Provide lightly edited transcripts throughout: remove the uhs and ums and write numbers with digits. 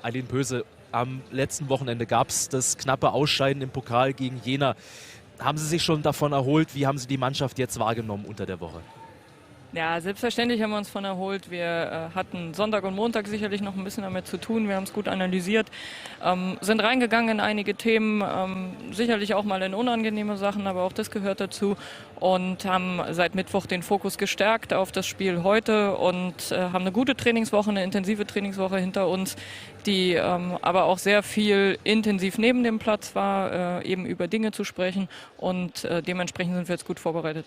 Eileen Pöse, am letzten Wochenende gab es das knappe Ausscheiden im Pokal gegen Jena. Haben Sie sich schon davon erholt? Wie haben Sie die Mannschaft jetzt wahrgenommen unter der Woche? Ja, selbstverständlich haben wir uns davon erholt. Wir hatten Sonntag und Montag sicherlich noch ein bisschen damit zu tun. Wir haben es gut analysiert, sind reingegangen in einige Themen, sicherlich auch mal in unangenehme Sachen, aber auch das gehört dazu. Und haben seit Mittwoch den Fokus gestärkt auf das Spiel heute und haben eine gute Trainingswoche, eine intensive Trainingswoche hinter uns, die aber auch sehr viel intensiv neben dem Platz war, eben über Dinge zu sprechen. Und dementsprechend sind wir jetzt gut vorbereitet.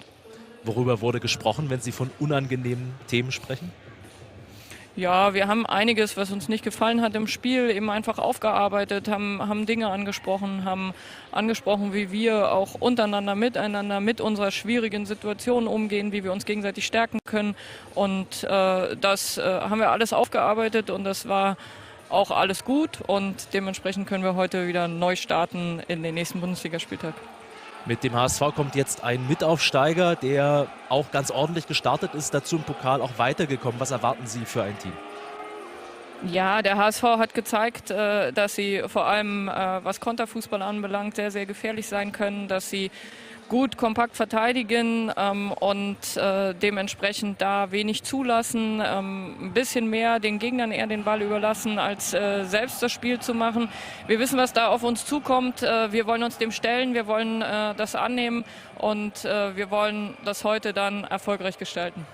Worüber wurde gesprochen, wenn Sie von unangenehmen Themen sprechen? Ja, wir haben einiges, was uns nicht gefallen hat im Spiel, eben einfach aufgearbeitet, haben Dinge angesprochen, haben angesprochen, wie wir auch untereinander, miteinander, mit unserer schwierigen Situation umgehen, wie wir uns gegenseitig stärken können. Und das haben wir alles aufgearbeitet und das war auch alles gut. Und dementsprechend können wir heute wieder neu starten in den nächsten Bundesligaspieltag. Mit dem HSV kommt jetzt ein Mitaufsteiger, der auch ganz ordentlich gestartet ist, dazu im Pokal auch weitergekommen. Was erwarten Sie für ein Team? Ja, der HSV hat gezeigt, dass sie vor allem, was Konterfußball anbelangt, sehr, sehr gefährlich sein können, dass sie gut kompakt verteidigen und dementsprechend da wenig zulassen, ein bisschen mehr den Gegnern eher den Ball überlassen, als selbst das Spiel zu machen. Wir wissen, was da auf uns zukommt. Wir wollen uns dem stellen, wir wollen das annehmen und wir wollen das heute dann erfolgreich gestalten.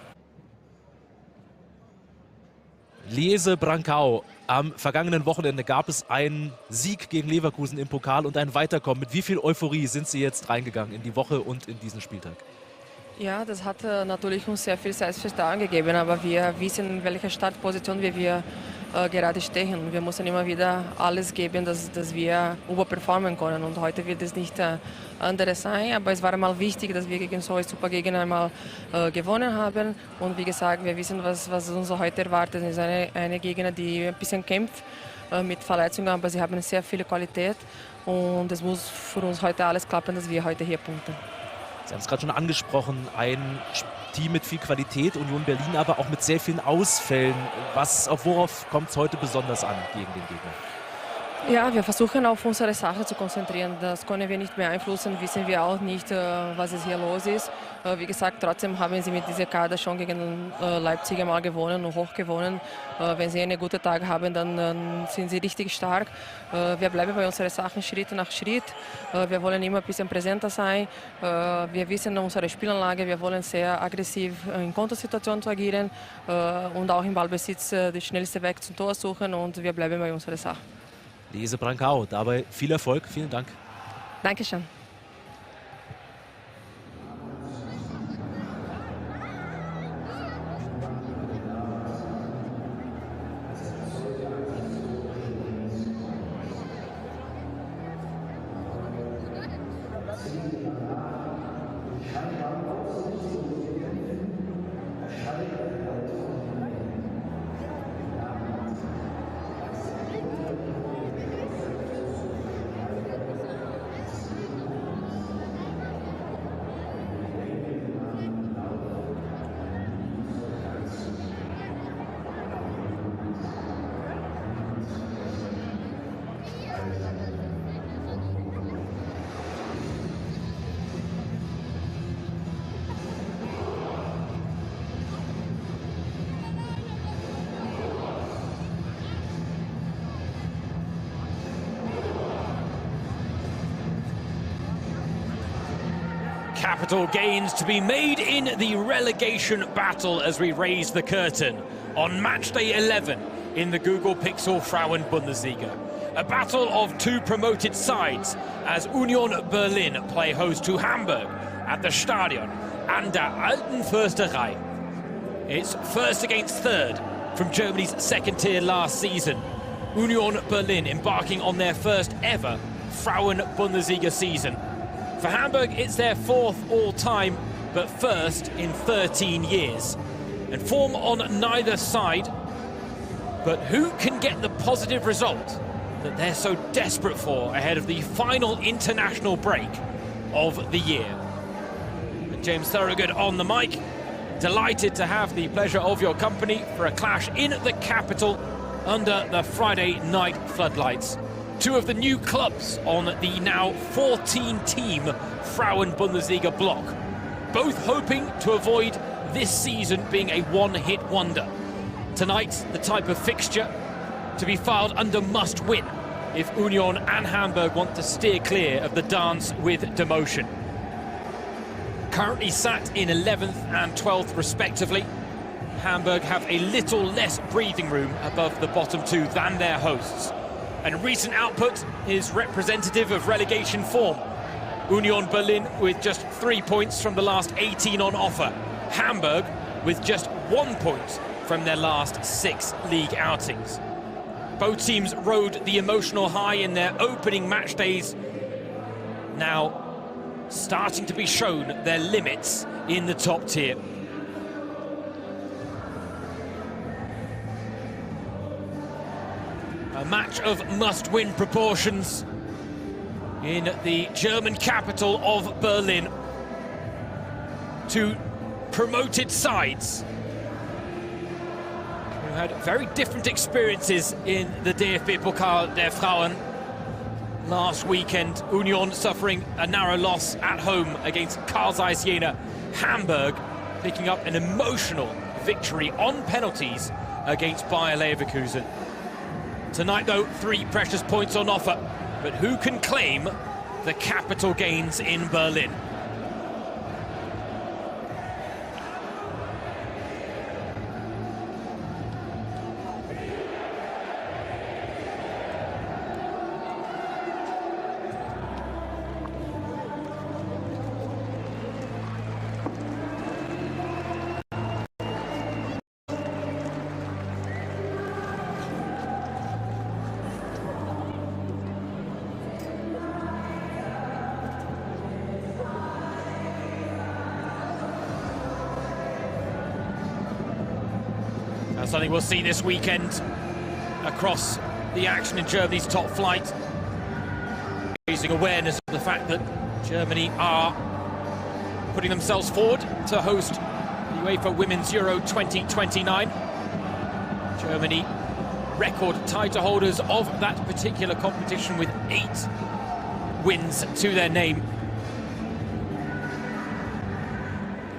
Liese Brancau. Am vergangenen Wochenende gab es einen Sieg gegen Leverkusen im Pokal und ein Weiterkommen. Mit wie viel Euphorie sind Sie jetzt reingegangen in die Woche und in diesen Spieltag? Ja, das hat natürlich uns sehr viel Selbstvertrauen gegeben, aber wir wissen, in welcher Startposition wir gerade stehen. Wir müssen immer wieder alles geben, dass wir überperformen können. Und heute wird es nicht anders sein, aber es war einmal wichtig, dass wir gegen so einen super Gegner einmal gewonnen haben. Und wie gesagt, wir wissen, was uns heute erwartet. Es ist eine Gegner, die ein bisschen kämpft mit Verletzungen, aber sie haben sehr viel Qualität. Und es muss für uns heute alles klappen, dass wir heute hier punkten. Sie haben es gerade schon angesprochen, ein Team mit viel Qualität, Union Berlin aber auch mit sehr vielen Ausfällen. Worauf kommt es heute besonders an gegen den Gegner? Ja, wir versuchen auf unsere Sache zu konzentrieren. Das können wir nicht beeinflussen, wissen wir auch nicht, was es hier los ist. Wie gesagt, trotzdem haben sie mit dieser Kader schon gegen Leipzig einmal gewonnen und hoch gewonnen. Wenn sie einen guten Tag haben, dann sind sie richtig stark. Wir bleiben bei unseren Sachen Schritt nach Schritt. Wir wollen immer ein bisschen präsenter sein. Wir wissen unsere Spielanlage, wir wollen sehr aggressiv in Kontersituationen zu agieren und auch im Ballbesitz den schnellsten Weg zum Tor suchen und wir bleiben bei unserer Sache. Liese Brancau, dabei viel Erfolg. Vielen Dank. Dankeschön. Capital gains to be made in the relegation battle as we raise the curtain on Matchday 11 in the Google Pixel Frauen-Bundesliga. A battle of two promoted sides as Union Berlin play host to Hamburg at the Stadion an der Alten Försterei. It's first against third from Germany's second tier last season. Union Berlin embarking on their first ever Frauen-Bundesliga season. For Hamburg, it's their fourth all-time, but first in 13 years. And form on neither side, but who can get the positive result that they're so desperate for ahead of the final international break of the year? And James Thorogood on the mic, delighted to have the pleasure of your company for a clash in the capital under the Friday night floodlights. Two of the new clubs on the now 14-team Frauen-Bundesliga block, both hoping to avoid this season being a one-hit wonder. Tonight, the type of fixture to be filed under must-win if Union and Hamburg want to steer clear of the dance with demotion. Currently sat in 11th and 12th respectively, Hamburg have a little less breathing room above the bottom two than their hosts. And recent output is representative of relegation form. Union Berlin with just 3 points from the last 18 on offer. Hamburg with just 1 point from their last 6 league outings. Both teams rode the emotional high in their opening match days, now starting to be shown their limits in the top tier. A match of must-win proportions in the German capital of Berlin. Two promoted sides who had very different experiences in the DFB Pokal der Frauen last weekend. Union suffering a narrow loss at home against Carl Zeiss Jena. Hamburg picking up an emotional victory on penalties against Bayer Leverkusen. Tonight, though, 3 precious points on offer. But who can claim the capital gains in Berlin? Something we'll see this weekend across the action in Germany's top flight, raising awareness of the fact that Germany are putting themselves forward to host the UEFA Women's Euro 2029. Germany, record title holders of that particular competition with 8 wins to their name.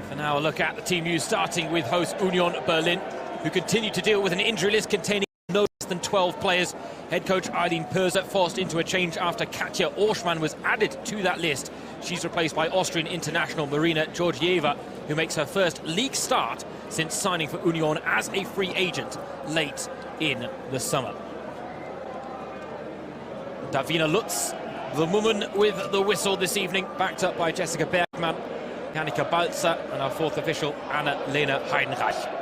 For now, a look at the team news, starting with host Union Berlin, who continue to deal with an injury list containing no less than 12 players. Head coach Eileen Perser forced into a change after Katja Orschmann was added to that list. She's replaced by Austrian international Marina Georgieva, who makes her first league start since signing for Union as a free agent late in the summer. Davina Lutz, the woman with the whistle this evening, backed up by Jessica Bergmann, Jannika Balzer, and our fourth official, Anna-Lena Heidenreich.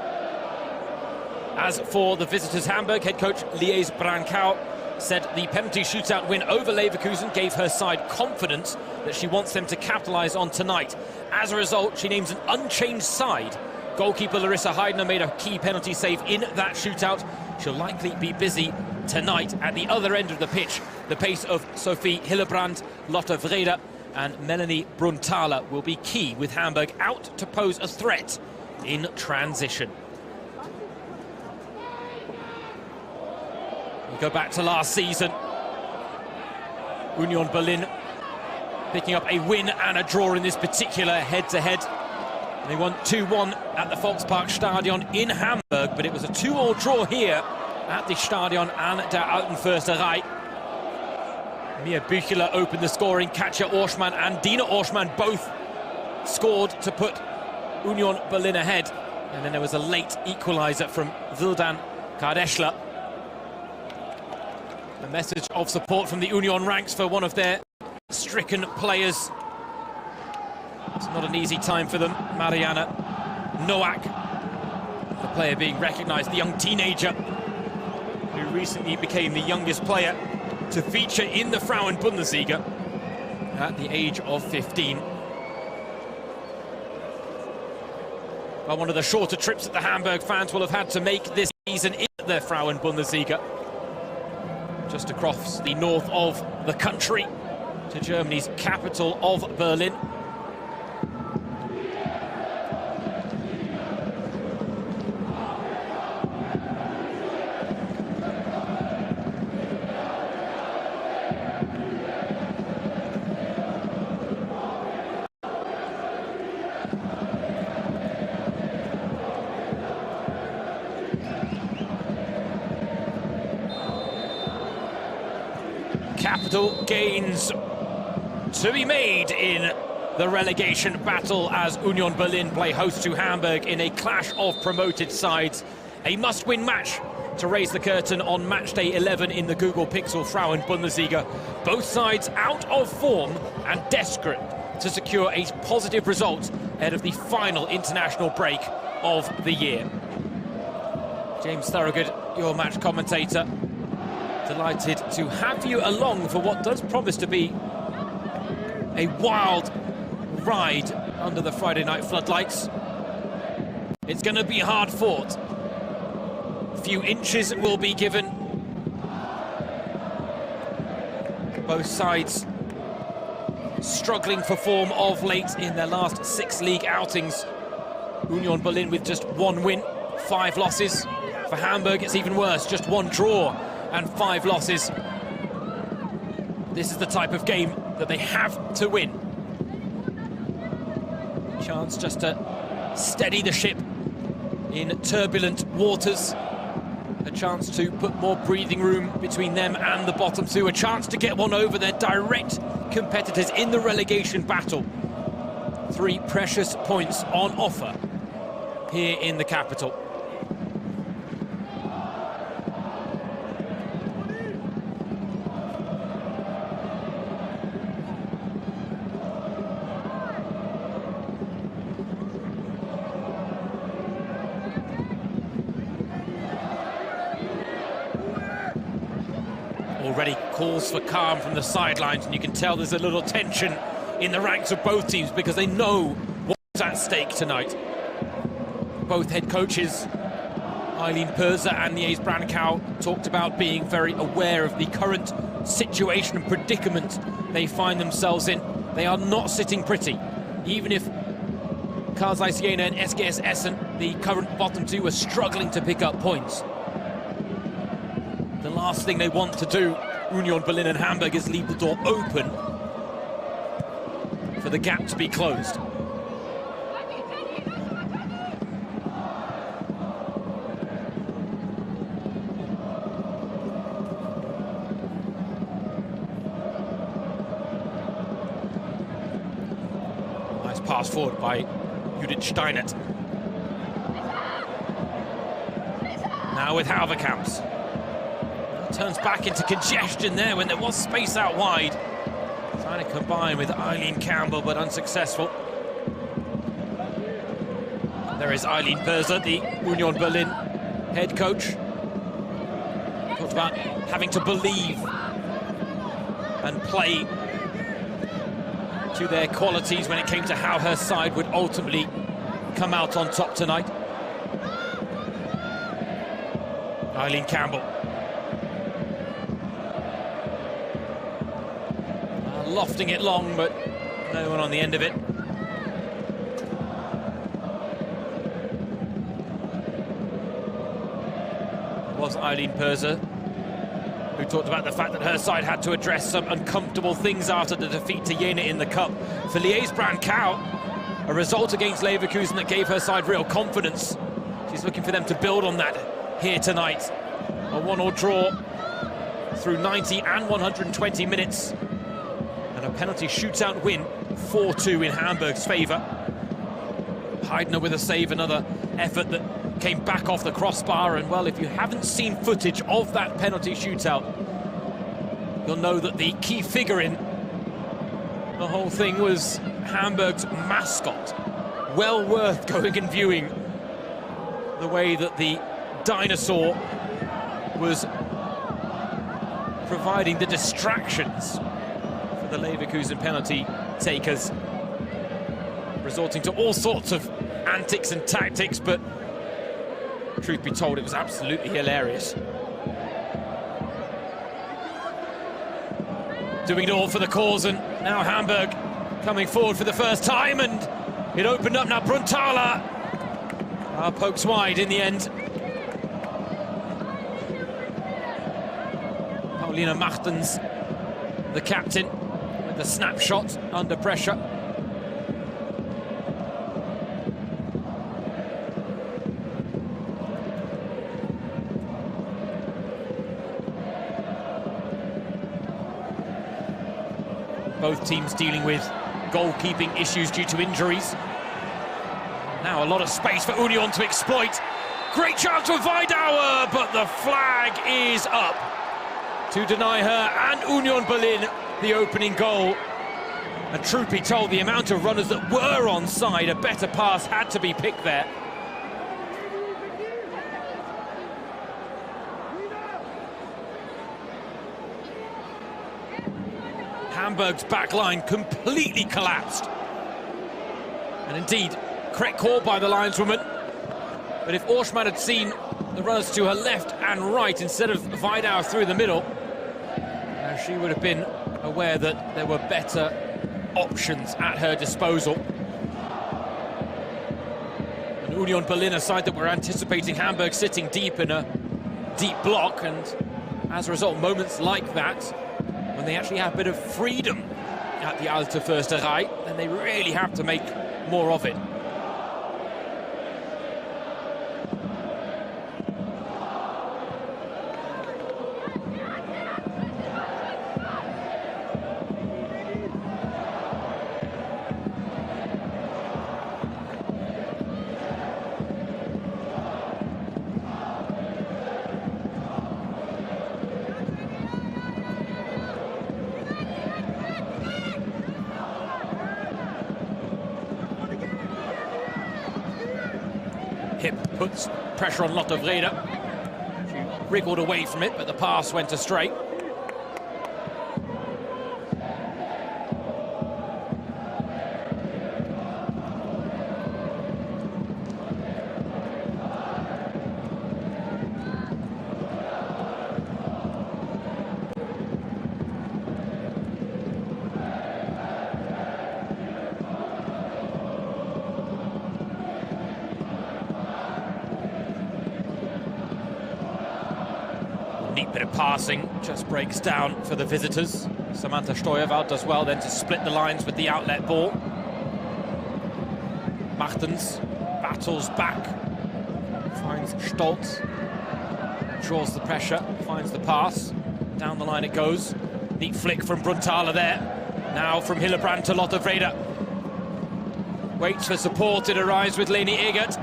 As for the visitors, Hamburg head coach Lies Brankau said the penalty shootout win over Leverkusen gave her side confidence that she wants them to capitalise on tonight. As a result, she names an unchanged side. Goalkeeper Larissa Heidner made a key penalty save in that shootout. She'll likely be busy tonight at the other end of the pitch. The pace of Sophie Hillebrand, Lotte Vrede and Melanie Brunthaler will be key, with Hamburg out to pose a threat in transition. We go back to last season. Union Berlin picking up a win and a draw in this particular head-to-head. They won 2-1 at the Volkspark Stadion in Hamburg, but it was a 2-2 draw here at the Stadion an der Alten Försterei. Mia Bücheler opened the scoring. Katja Orschmann and Dina Orschmann both scored to put Union Berlin ahead. And then there was a late equaliser from Vildan Kardeschler. A message of support from the Union ranks for one of their stricken players. It's not an easy time for them. Mariana Noack, the player being recognised, the young teenager who recently became the youngest player to feature in the Frauen-Bundesliga at the age of 15. Well, one of the shorter trips that the Hamburg fans will have had to make this season in the Frauen-Bundesliga. Just across the north of the country to Germany's capital of Berlin. Still gains to be made in the relegation battle as Union Berlin play host to Hamburg in a clash of promoted sides. A must-win match to raise the curtain on Matchday 11 in the Google Pixel Frauen-Bundesliga. Both sides out of form and desperate to secure a positive result ahead of the final international break of the year. James Thorogood, your match commentator. Delighted to have you along for what does promise to be a wild ride under the Friday night floodlights. It's going to be hard fought. A few inches will be given. Both sides struggling for form of late in their last 6 league outings. Union Berlin with just 1 win, 5 losses. For Hamburg, it's even worse, just 1 draw and 5 losses. This is the type of game that they have to win. Chance just to steady the ship in turbulent waters. A chance to put more breathing room between them and the bottom 2. A chance to get one over their direct competitors in the relegation battle. 3 precious points on offer here in the capital. Already calls for calm from the sidelines, and you can tell there's a little tension in the ranks of both teams because they know what's at stake tonight. Both head coaches, Eileen Perser and Niels Brankau, talked about being very aware of the current situation and predicament they find themselves in. They are not sitting pretty. Even if Karl Zeiss Jena and SGS Essen, the current bottom 2, are struggling to pick up points. The last thing they want to do, Union Berlin and Hamburg, is leave the door open for the gap to be closed. Nice pass forward by Judith Steinert. Now with Halverkamps. Turns back into congestion there when there was space out wide. Trying to combine with Eileen Campbell, but unsuccessful. There is Eileen Perser, the Union Berlin head coach. Talked about having to believe and play to their qualities when it came to how her side would ultimately come out on top tonight. Eileen Campbell. Lofting it long, but no one on the end of it. It was Eileen Perser who talked about the fact that her side had to address some uncomfortable things after the defeat to Jena in the Cup. For Liège Brankau, a result against Leverkusen that gave her side real confidence. She's looking for them to build on that here tonight. A 1-1 draw through 90 and 120 minutes. And a penalty shootout win, 4-2 in Hamburg's favour. Heidner with a save, another effort that came back off the crossbar. And, well, if you haven't seen footage of that penalty shootout, you'll know that the key figure in the whole thing was Hamburg's mascot. Well worth going and viewing the way that the dinosaur was providing the distractions the Leverkusen penalty takers, resorting to all sorts of antics and tactics, but truth be told, it was absolutely hilarious. Doing it all for the cause, and now Hamburg coming forward for the first time, and it opened up now. Brunthala pokes wide in the end. Paulina Machtens, the captain, the snapshot under pressure. Both teams dealing with goalkeeping issues due to injuries. Now a lot of space for Union to exploit. Great chance for Weidauer, but the flag is up to deny her and Union Berlin the opening goal. And truth be told, the amount of runners that were onside, a better pass had to be picked there. Hamburg's back line completely collapsed. And indeed, correct call by the lineswoman. But if Orschmann had seen the runners to her left and right instead of Weidauer through the middle, she would have been aware that there were better options at her disposal. And Union Berlin, a side that we're anticipating Hamburg sitting deep in a deep block, and as a result, moments like that, when they actually have a bit of freedom at the Alte Försterei, then they really have to make more of it. Hip puts pressure on Lotte Vrede. She wriggled away from it, but the pass went astray. Neat bit of passing, just breaks down for the visitors. Samantha Steuerwald does well then to split the lines with the outlet ball. Martens battles back, finds Stolz, draws the pressure, finds the pass. Down the line it goes. Neat flick from Brunthaler there. Now from Hillebrand to Lotte Vrede. Waits for support, it arrives with Leni Egert.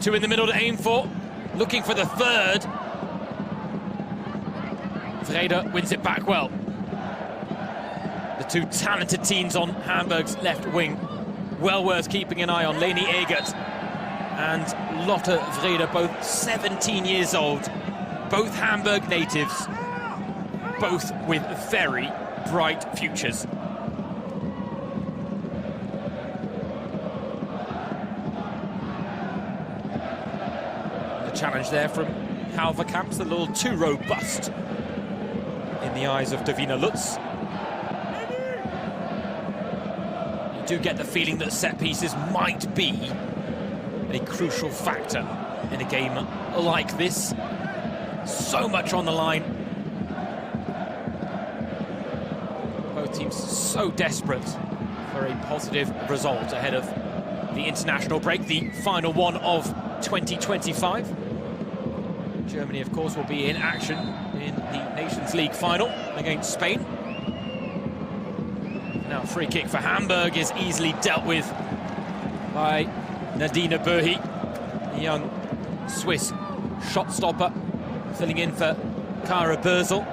Two in the middle to aim for, looking for the third. Vrede wins it back well. The two talented teams on Hamburg's left wing. Well worth keeping an eye on. Leni Egert and Lotte Vrede, both 17 years old. Both Hamburg natives. Both with very bright futures. The challenge there from Halverkamps, a little too robust in the eyes of Davina Lutz. You do get the feeling that set pieces might be a crucial factor in a game like this. So much on the line. Both teams so desperate for a positive result ahead of the international break, the final one of 2025. Germany, of course, will be in action in the Nations League final against Spain. Now, free kick for Hamburg is easily dealt with by Nadine Böhi, the young Swiss shot stopper, filling in for Kara Börsel.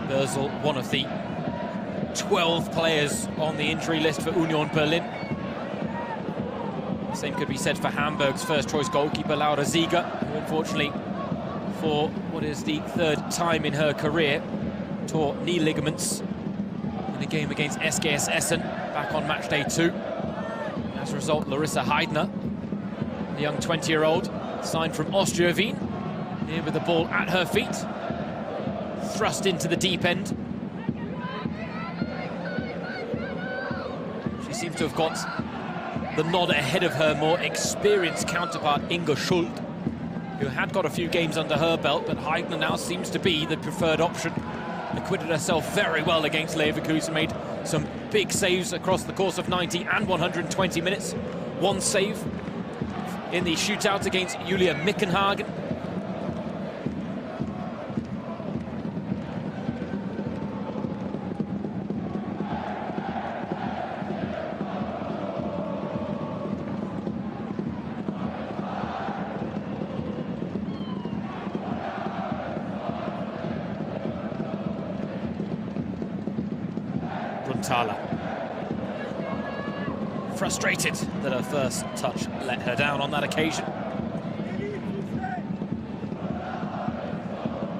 Börsel, one of the 12 players on the injury list for Union Berlin. The same could be said for Hamburg's first-choice goalkeeper, Laura Sieger, who unfortunately, for what is the third time in her career, tore knee ligaments in a game against SGS Essen back on Matchday 2. As a result, Larissa Heidner, the young 20-year-old, signed from Austria Wien, here with the ball at her feet, thrust into the deep end. She seems to have got the nod ahead of her more experienced counterpart, Inga Schuld, who had got a few games under her belt, but Heidner now seems to be the preferred option. Acquitted herself very well against Leverkusen, made some big saves across the course of 90 and 120 minutes. One save in the shootout against Julia Mickenhagen. Bruntala. Frustrated that her first touch let her down on that occasion.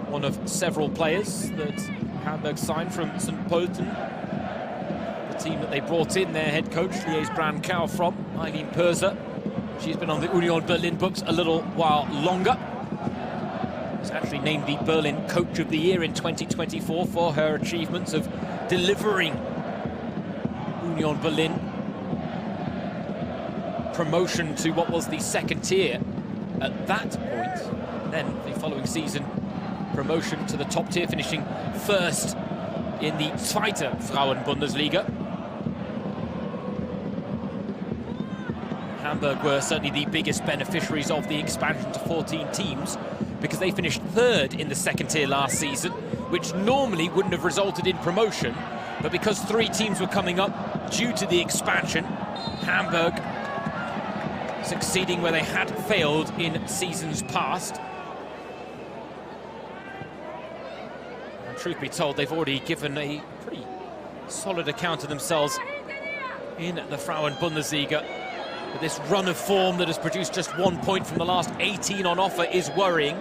One of several players that Hamburg signed from St. Pölten, the team that they brought in their head coach, Lies Brankau, from, Eileen Perser. She's been on the Union Berlin books a little while longer. She's actually named the Berlin Coach of the Year in 2024 for her achievements of delivering Union Berlin promotion to what was the second tier at that point. Then the following season, promotion to the top tier, finishing first in the Pvt Frauen-Bundesliga. Hamburg were certainly the biggest beneficiaries of the expansion to 14 teams because they finished third in the second tier last season, which normally wouldn't have resulted in promotion, but because 3 teams were coming up due to the expansion, Hamburg succeeding where they had failed in seasons past. And truth be told, they've already given a pretty solid account of themselves in the Frauen-Bundesliga. But this run of form that has produced just 1 point from the last 18 on offer is worrying.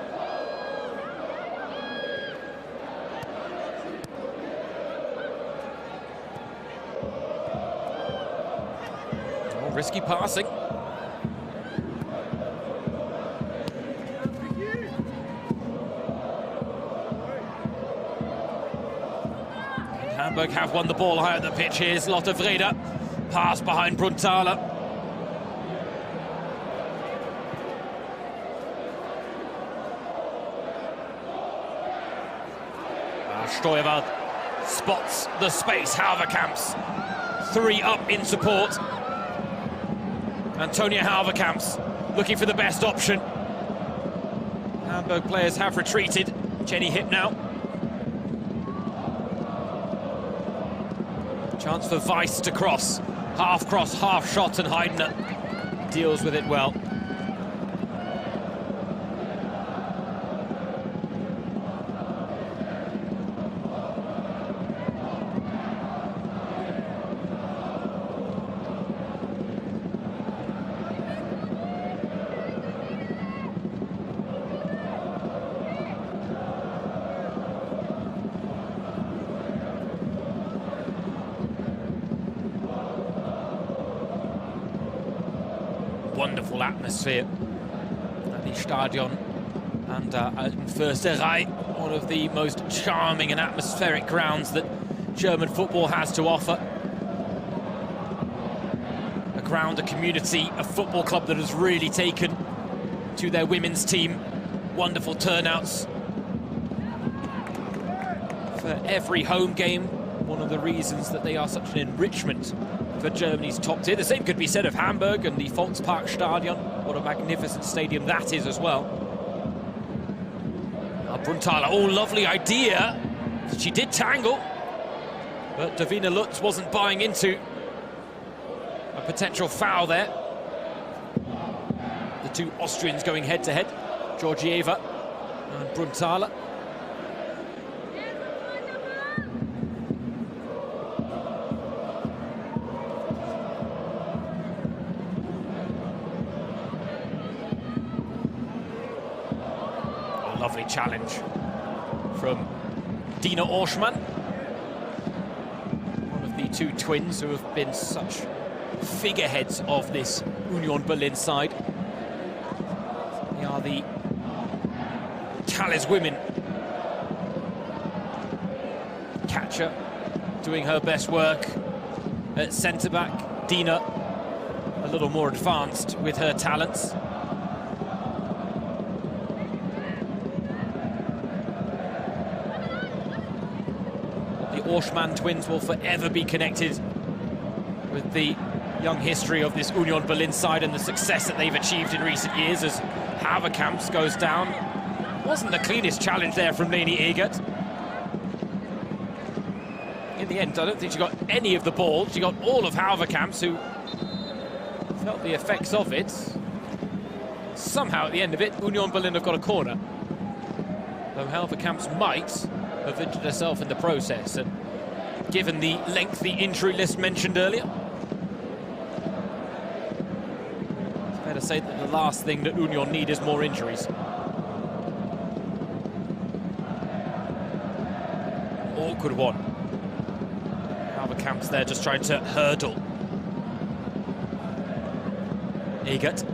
Oh, risky passing. Hamburg have won the ball high at the pitch. Here's Lotte Vrede. Pass behind Bruntala. Steuerwald spots the space. Haverkamps 3 up in support. Antonia Haverkamps looking for the best option. Hamburg players have retreated. Jenny Hipnow. Chance for Weiss to cross. Half cross, half shot, and Heidner deals with it well. Wonderful atmosphere at the Stadion and Alten Försterei, one of the most charming and atmospheric grounds that German football has to offer. A ground, a community, a football club that has really taken to their women's team. Wonderful turnouts for every home game. One of the reasons that they are such an enrichment for Germany's top tier. The same could be said of Hamburg and the Volksparkstadion. What a magnificent stadium that is as well. Bruntala, oh, lovely idea. She did tangle, but Davina Lutz wasn't buying into a potential foul there. The 2 Austrians going head-to-head, Georgieva and Bruntala. Lovely challenge from Dina Orschmann, one of the 2 twins who have been such figureheads of this Union Berlin side. They are the Thales women. Catcher doing her best work at centre-back. Dina a little more advanced with her talents. The Orschmann twins will forever be connected with the young history of this Union Berlin side and the success that they've achieved in recent years as Haverkamps goes down. Wasn't the cleanest challenge there from Leni Egert. In the end, I don't think she got any of the ball. She got all of Haverkamps, who felt the effects of it. Somehow, at the end of it, Union Berlin have got a corner. Though Haverkamps might have injured herself in the process, and given the lengthy injury list mentioned earlier, it's fair to say that the last thing that Union need is more injuries. Awkward one. Haverkamps there just trying to hurdle. Egert.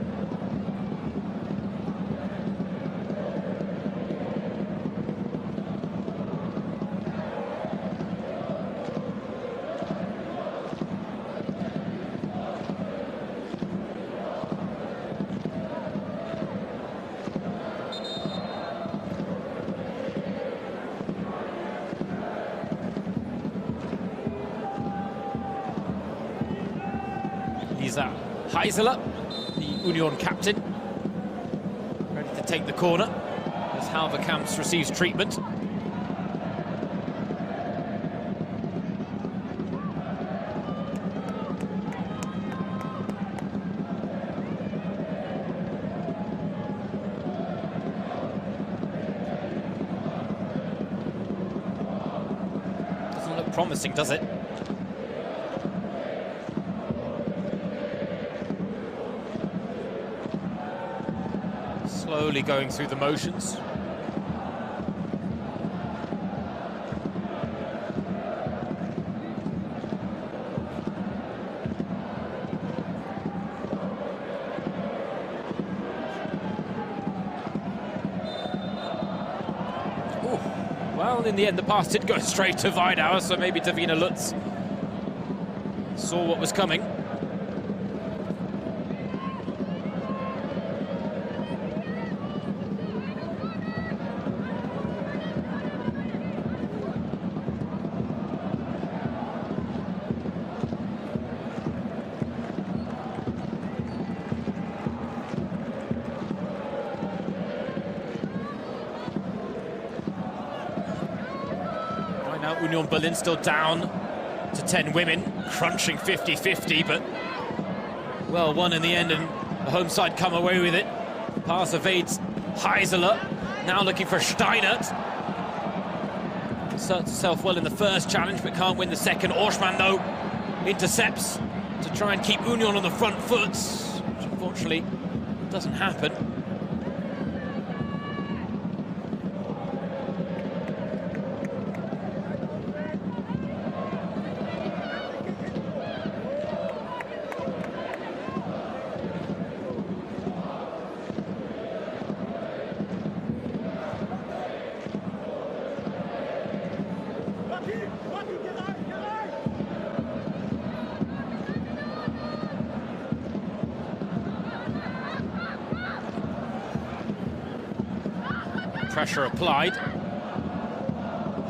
Lisa Heiseler, the Union captain, ready to take the corner as Haverkamps receives treatment. Doesn't look promising, does it? Slowly going through the motions. Ooh. Well, in the end, the pass did go straight to Weidauer, so maybe Davina Lutz saw what was coming. Now Union Berlin still down to 10 women, crunching 50-50, but well won in the end, and the home side come away with it. Pass evades Heiseler, now looking for Steinert. Asserts herself well in the first challenge, but can't win the second. Orschmann, though, intercepts to try and keep Union on the front foot, which unfortunately doesn't happen. Pressure applied.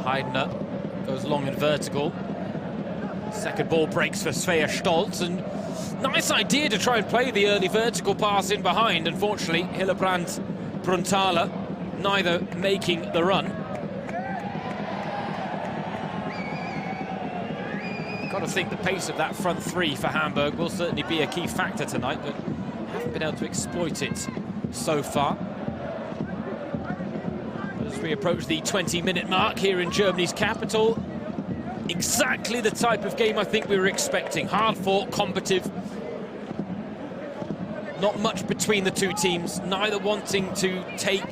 Heidner goes long and vertical. Second ball breaks for Svea Stolz, and nice idea to try and play the early vertical pass in behind. Unfortunately, Hillebrand, Brunthaler, neither making the run. Got to think the pace of that front three for Hamburg will certainly be a key factor tonight, but haven't been able to exploit it so far. As we approach the 20-minute mark here in Germany's capital, exactly the type of game I think we were expecting. Hard-fought, combative. Not much between the two teams, neither wanting to take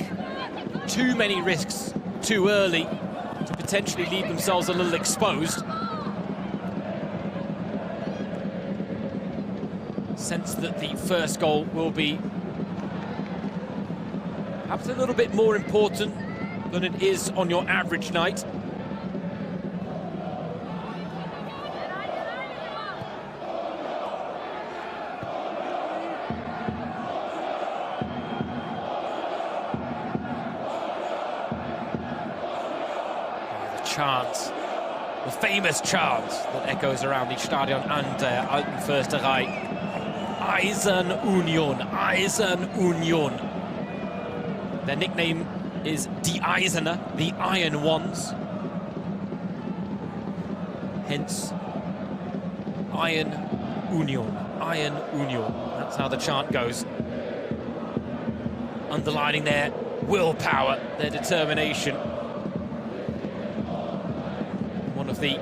too many risks too early to potentially leave themselves a little exposed. Sense that the first goal will be perhaps a little bit more important than it is on your average night. The chance The famous chant that echoes around the Stadion an der Alten Försterei. Eisern Union, Eisern Union. Their nickname is Die Eiserne, the Iron Ones. Hence, Iron Union, Iron Union. That's how the chant goes. Underlining their willpower, their determination. One of the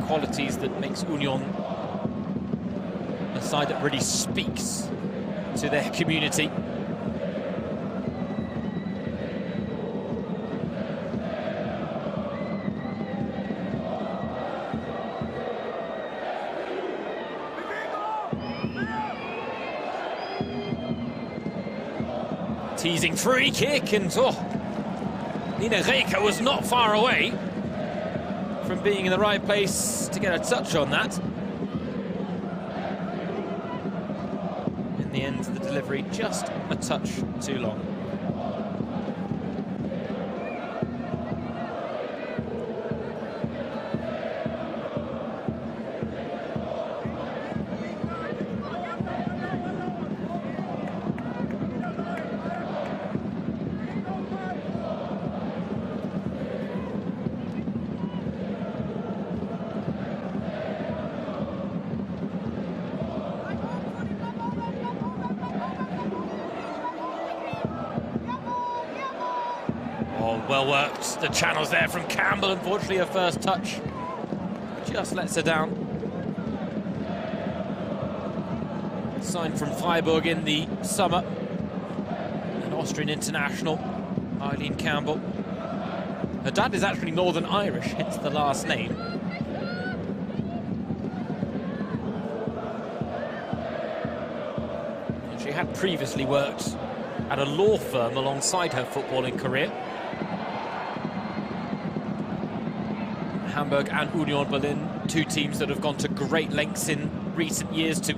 qualities that makes Union a side that really speaks to their community. Teasing free kick, and Nina Reka was not far away from being in the right place to get a touch on that. In the end, the delivery just a touch too long. Well worked, the channels there from Campbell. Unfortunately, her first touch just lets her down. Signed from Freiburg in the summer. An Austrian international, Eileen Campbell. Her dad is actually Northern Irish, hence the last name. And she had previously worked at a law firm alongside her footballing career. Hamburg and Union Berlin, two teams that have gone to great lengths in recent years to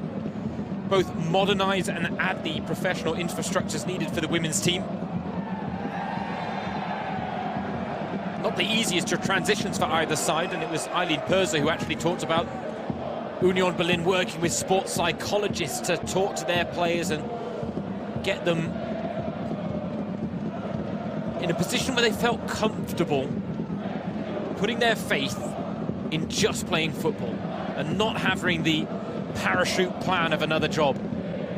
both modernise and add the professional infrastructures needed for the women's team. Not the easiest of transitions for either side, and it was Eileen Perser who actually talked about Union Berlin working with sports psychologists to talk to their players and get them in a position where they felt comfortable putting their faith in just playing football and not having the parachute plan of another job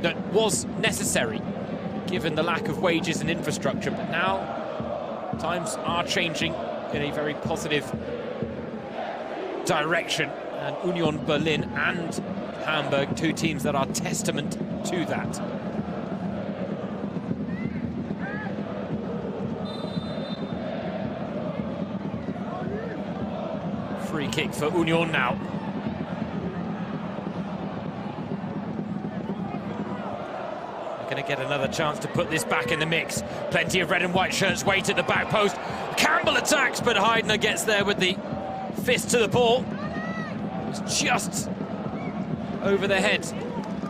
that was necessary given the lack of wages and infrastructure. But now times are changing in a very positive direction, and Union Berlin and Hamburg, two teams that are testament to that. Free kick for Union now. They're going to get another chance to put this back in the mix. Plenty of red and white shirts wait at the back post. Campbell attacks, but Heidner gets there with the fist to the ball. It was just over the head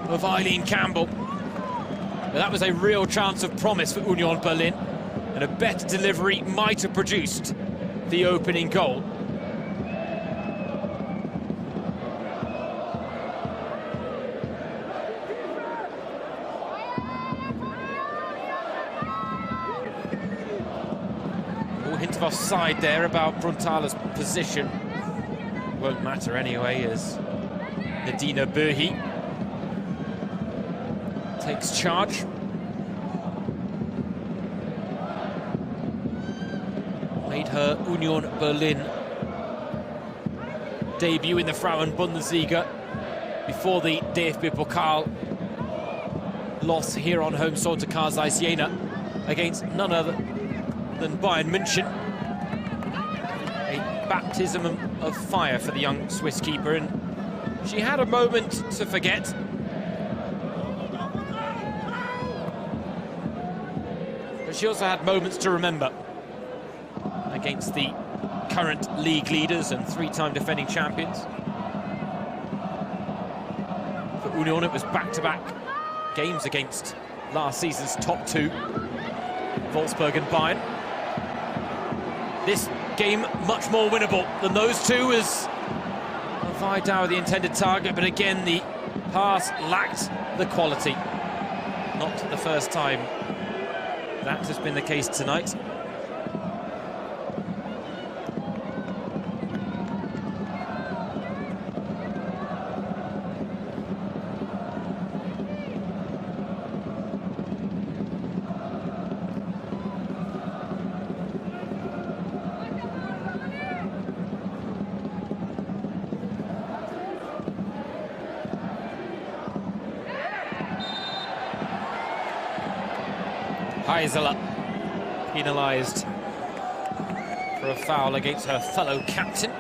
of Eileen Campbell. But that was a real chance of promise for Union Berlin, and a better delivery might have produced the opening goal. Hint of offside there about Brunthaler's position. Won't matter anyway, as Nadina Burhi takes charge. Made her Union Berlin debut in the Frauen-Bundesliga before the DFB Pokal loss here on home soil to Karsai Siena against none other than Bayern München. A baptism of fire for the young Swiss keeper, and she had a moment to forget. But she also had moments to remember against the current league leaders and three-time defending champions. For Union, it was back-to-back games against last season's top two, Wolfsburg and Bayern. this game much more winnable than those two, as Vidal the intended target, but again the pass lacked the quality. Not the first time that has been the case tonight. Heisela penalised for a foul against her fellow captain,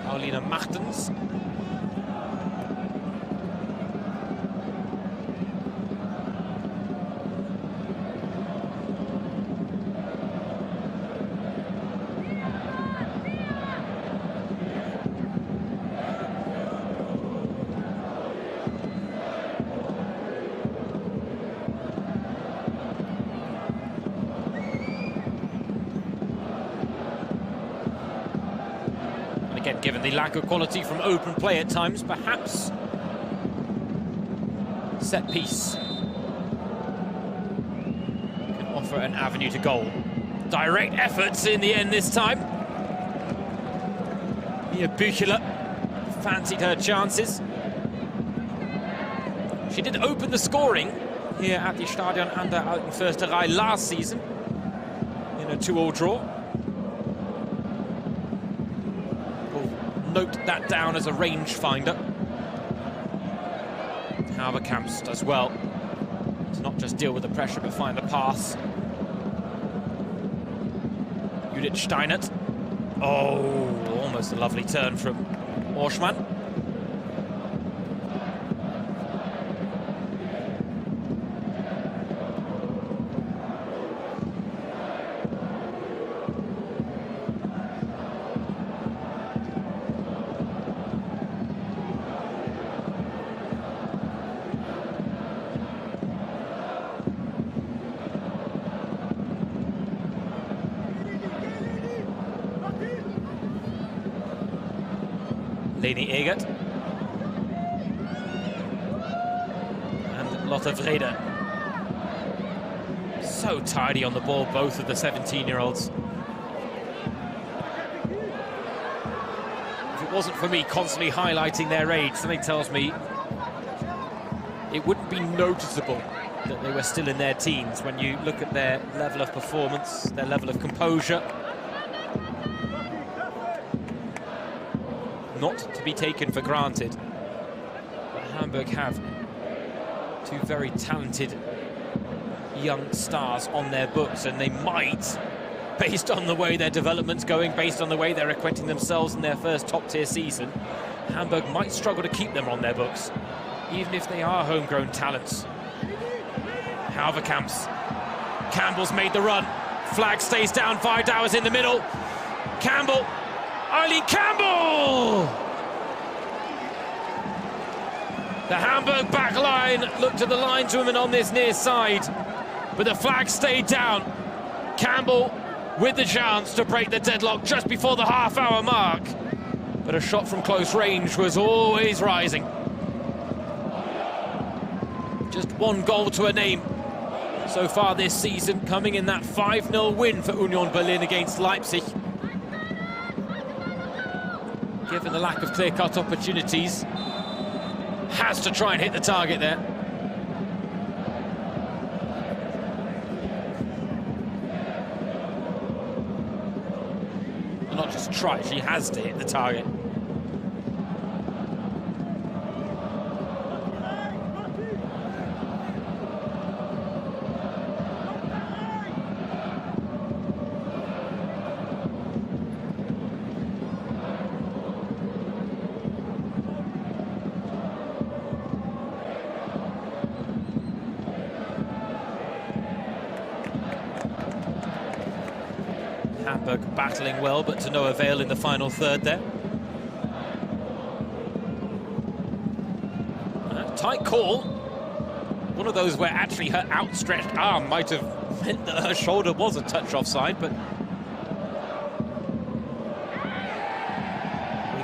Paulina Martens. Again, given the lack of quality from open play at times, perhaps set piece can offer an avenue to goal. Direct efforts in the end this time. Mia Büchler fancied her chances. She did open the scoring here at the Stadion an der Alten Försterei last season in a 2-2 draw. Note that down as a range finder. Hamburger does well to not just deal with the pressure but find the pass. Judith Steinert. Oh, almost a lovely turn from Orschmann. Leni Egert and Lotte Vrede. So tidy on the ball, both of the 17-year-olds. If it wasn't for me constantly highlighting their age, something tells me it wouldn't be noticeable that they were still in their teens when you look at their level of performance, their level of composure. Not to be taken for granted, but Hamburg have two very talented young stars on their books, and they might, based on the way their development's going, based on the way they're acquitting themselves in their first top-tier season, Hamburg might struggle to keep them on their books, even if they are homegrown talents. Halverkamps. Campbell's made the run. Flag stays down, Vidal is in the middle. Campbell. Eileen Campbell! The Hamburg back line looked to the lineswoman on this near side, but the flag stayed down. Campbell with the chance to break the deadlock just before the half-hour mark, but a shot from close range was always rising. Just one goal to a name so far this season, coming in that 5-0 win for Union Berlin against Leipzig. Given the lack of clear-cut opportunities, has to try and hit the target there. And not just try, she has to hit the target. Hamburg battling well, but to no avail in the final third there. Tight call. One of those where actually her outstretched arm might have meant that her shoulder was a touch offside, but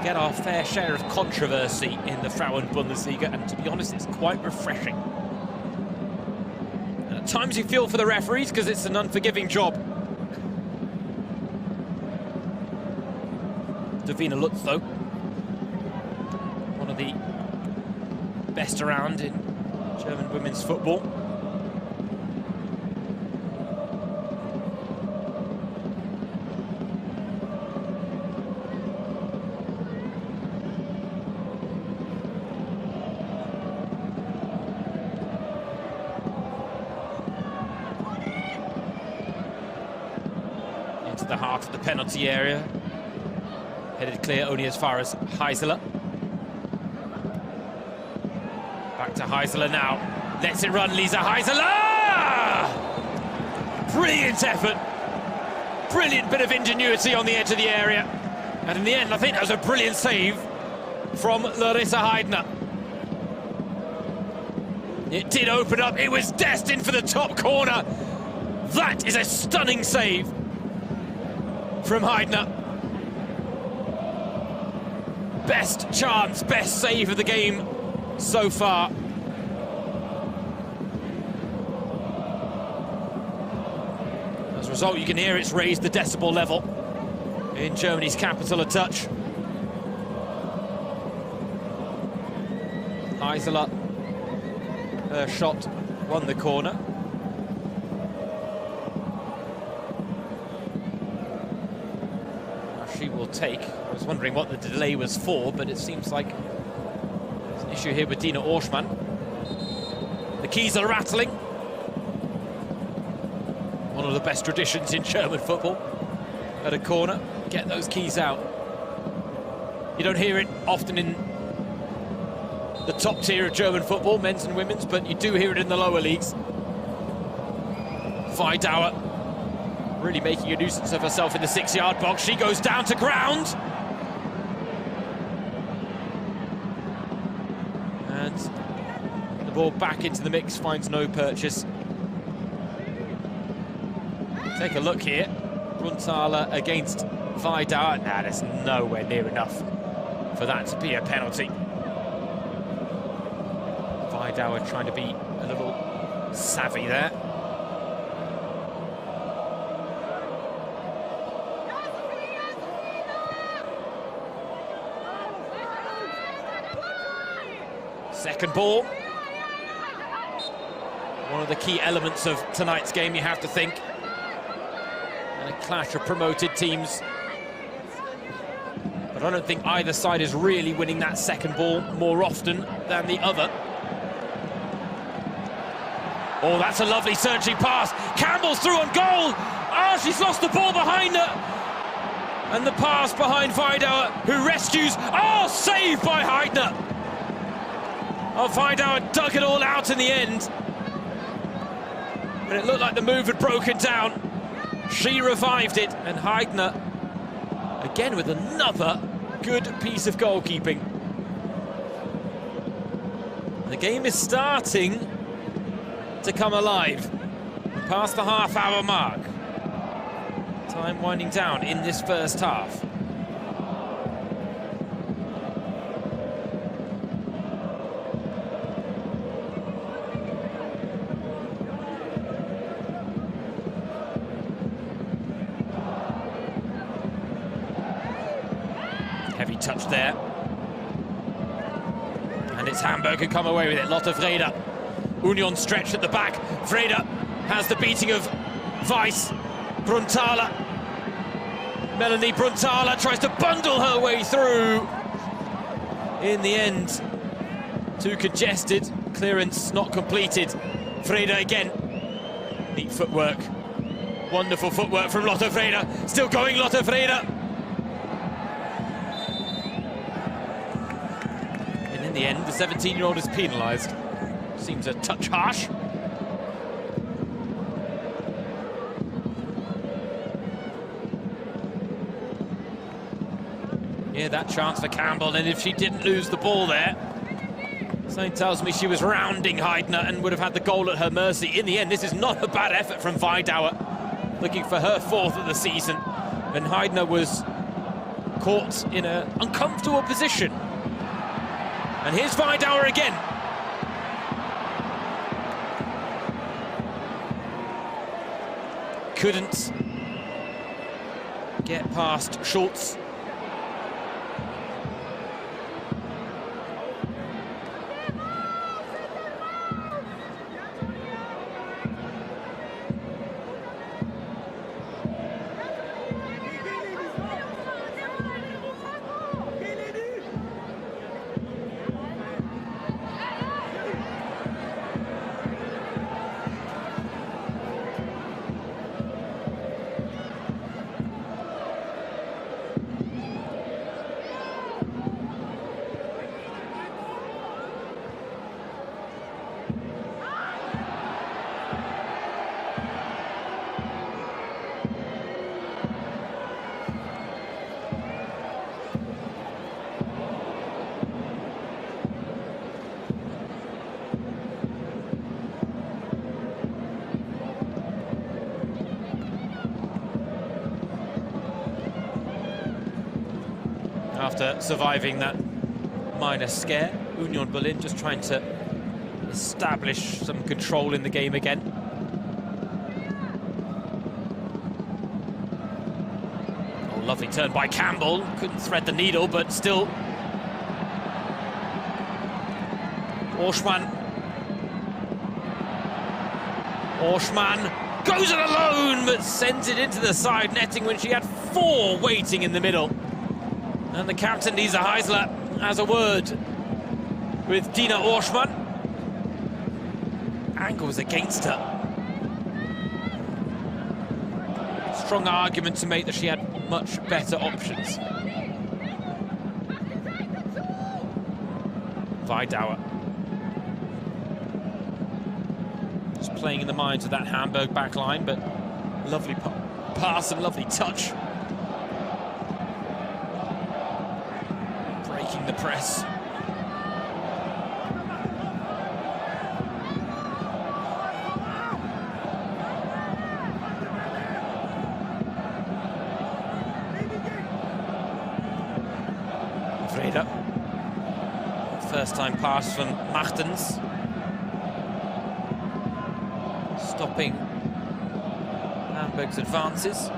We get our fair share of controversy in the Frauen-Bundesliga, and to be honest, it's quite refreshing. And at times you feel for the referees because it's an unforgiving job. Davina Lutz, though, one of the best around in German women's football. Into the heart of the penalty area. Headed clear only as far as Heisler. Back to Heisler now. Lets it run, Lisa Heisler! Brilliant effort. Brilliant bit of ingenuity on the edge of the area. And in the end, I think that was a brilliant save from Larissa Heidner. It did open up. It was destined for the top corner. That is a stunning save from Heidner. Best chance, best save of the game so far. As a result, you can hear it's raised the decibel level in Germany's capital a touch. Heisler, her shot won the corner. She will take. I was wondering what the delay was for, but it seems like there's an issue here with Dina Orschmann. The keys are rattling. One of the best traditions in German football. At a corner, get those keys out. You don't hear it often in the top tier of German football, men's and women's, but you do hear it in the lower leagues. Vidauer really making a nuisance of herself in the 6-yard box. She goes down to ground. And the ball back into the mix, finds no purchase. Take a look here. Brunthaler against Vidauer. Nah, that's nowhere near enough for that to be a penalty. Vidauer trying to be a little savvy there. Second ball. One of the key elements of tonight's game, you have to think. And a clash of promoted teams. But I don't think either side is really winning that second ball more often than the other. Oh, that's a lovely searching pass. Campbell's through on goal. Oh, she's lost the ball behind her. And the pass behind Vidauer, who rescues. Oh, saved by Heidner. Oh, Vidauer dug it all out in the end. And it looked like the move had broken down. She revived it, and Heidner, again with another good piece of goalkeeping. The game is starting to come alive. Past the half-hour mark. Time winding down in this first half. Heavy touch there. And it's Hamburger come away with it. Lotte Vrede. Union stretched at the back. Vrede has the beating of Weiss. Brunthaler. Melanie Brunthaler tries to bundle her way through. In the end, too congested. Clearance not completed. Vrede again. Neat footwork. Wonderful footwork from Lotte Vrede. Still going, Lotte Vrede. And in the end, the 17-year-old is penalised. Seems a touch harsh. Yeah, that chance for Campbell, and if she didn't lose the ball there, something tells me she was rounding Heidner and would have had the goal at her mercy. In the end, this is not a bad effort from Vidauer, looking for her 4th of the season. And Heidner was caught in an uncomfortable position. And here's Vidauer again. Couldn't get past Schultz. After surviving that minor scare, Union Berlin just trying to establish some control in the game again. Oh, lovely turn by Campbell. Couldn't thread the needle, but still. Orschmann goes it alone, but sends it into the side netting when she had 4 waiting in the middle. And the captain, Lisa Heisler, has a word with Dina Orschmann. Angle was against her. Strong argument to make that she had much better options. Vidauer. Just playing in the minds of that Hamburg back line, but lovely pass and lovely touch. Breaking the press. Vreda. First time pass from Martens. Stopping Hamburg's advances.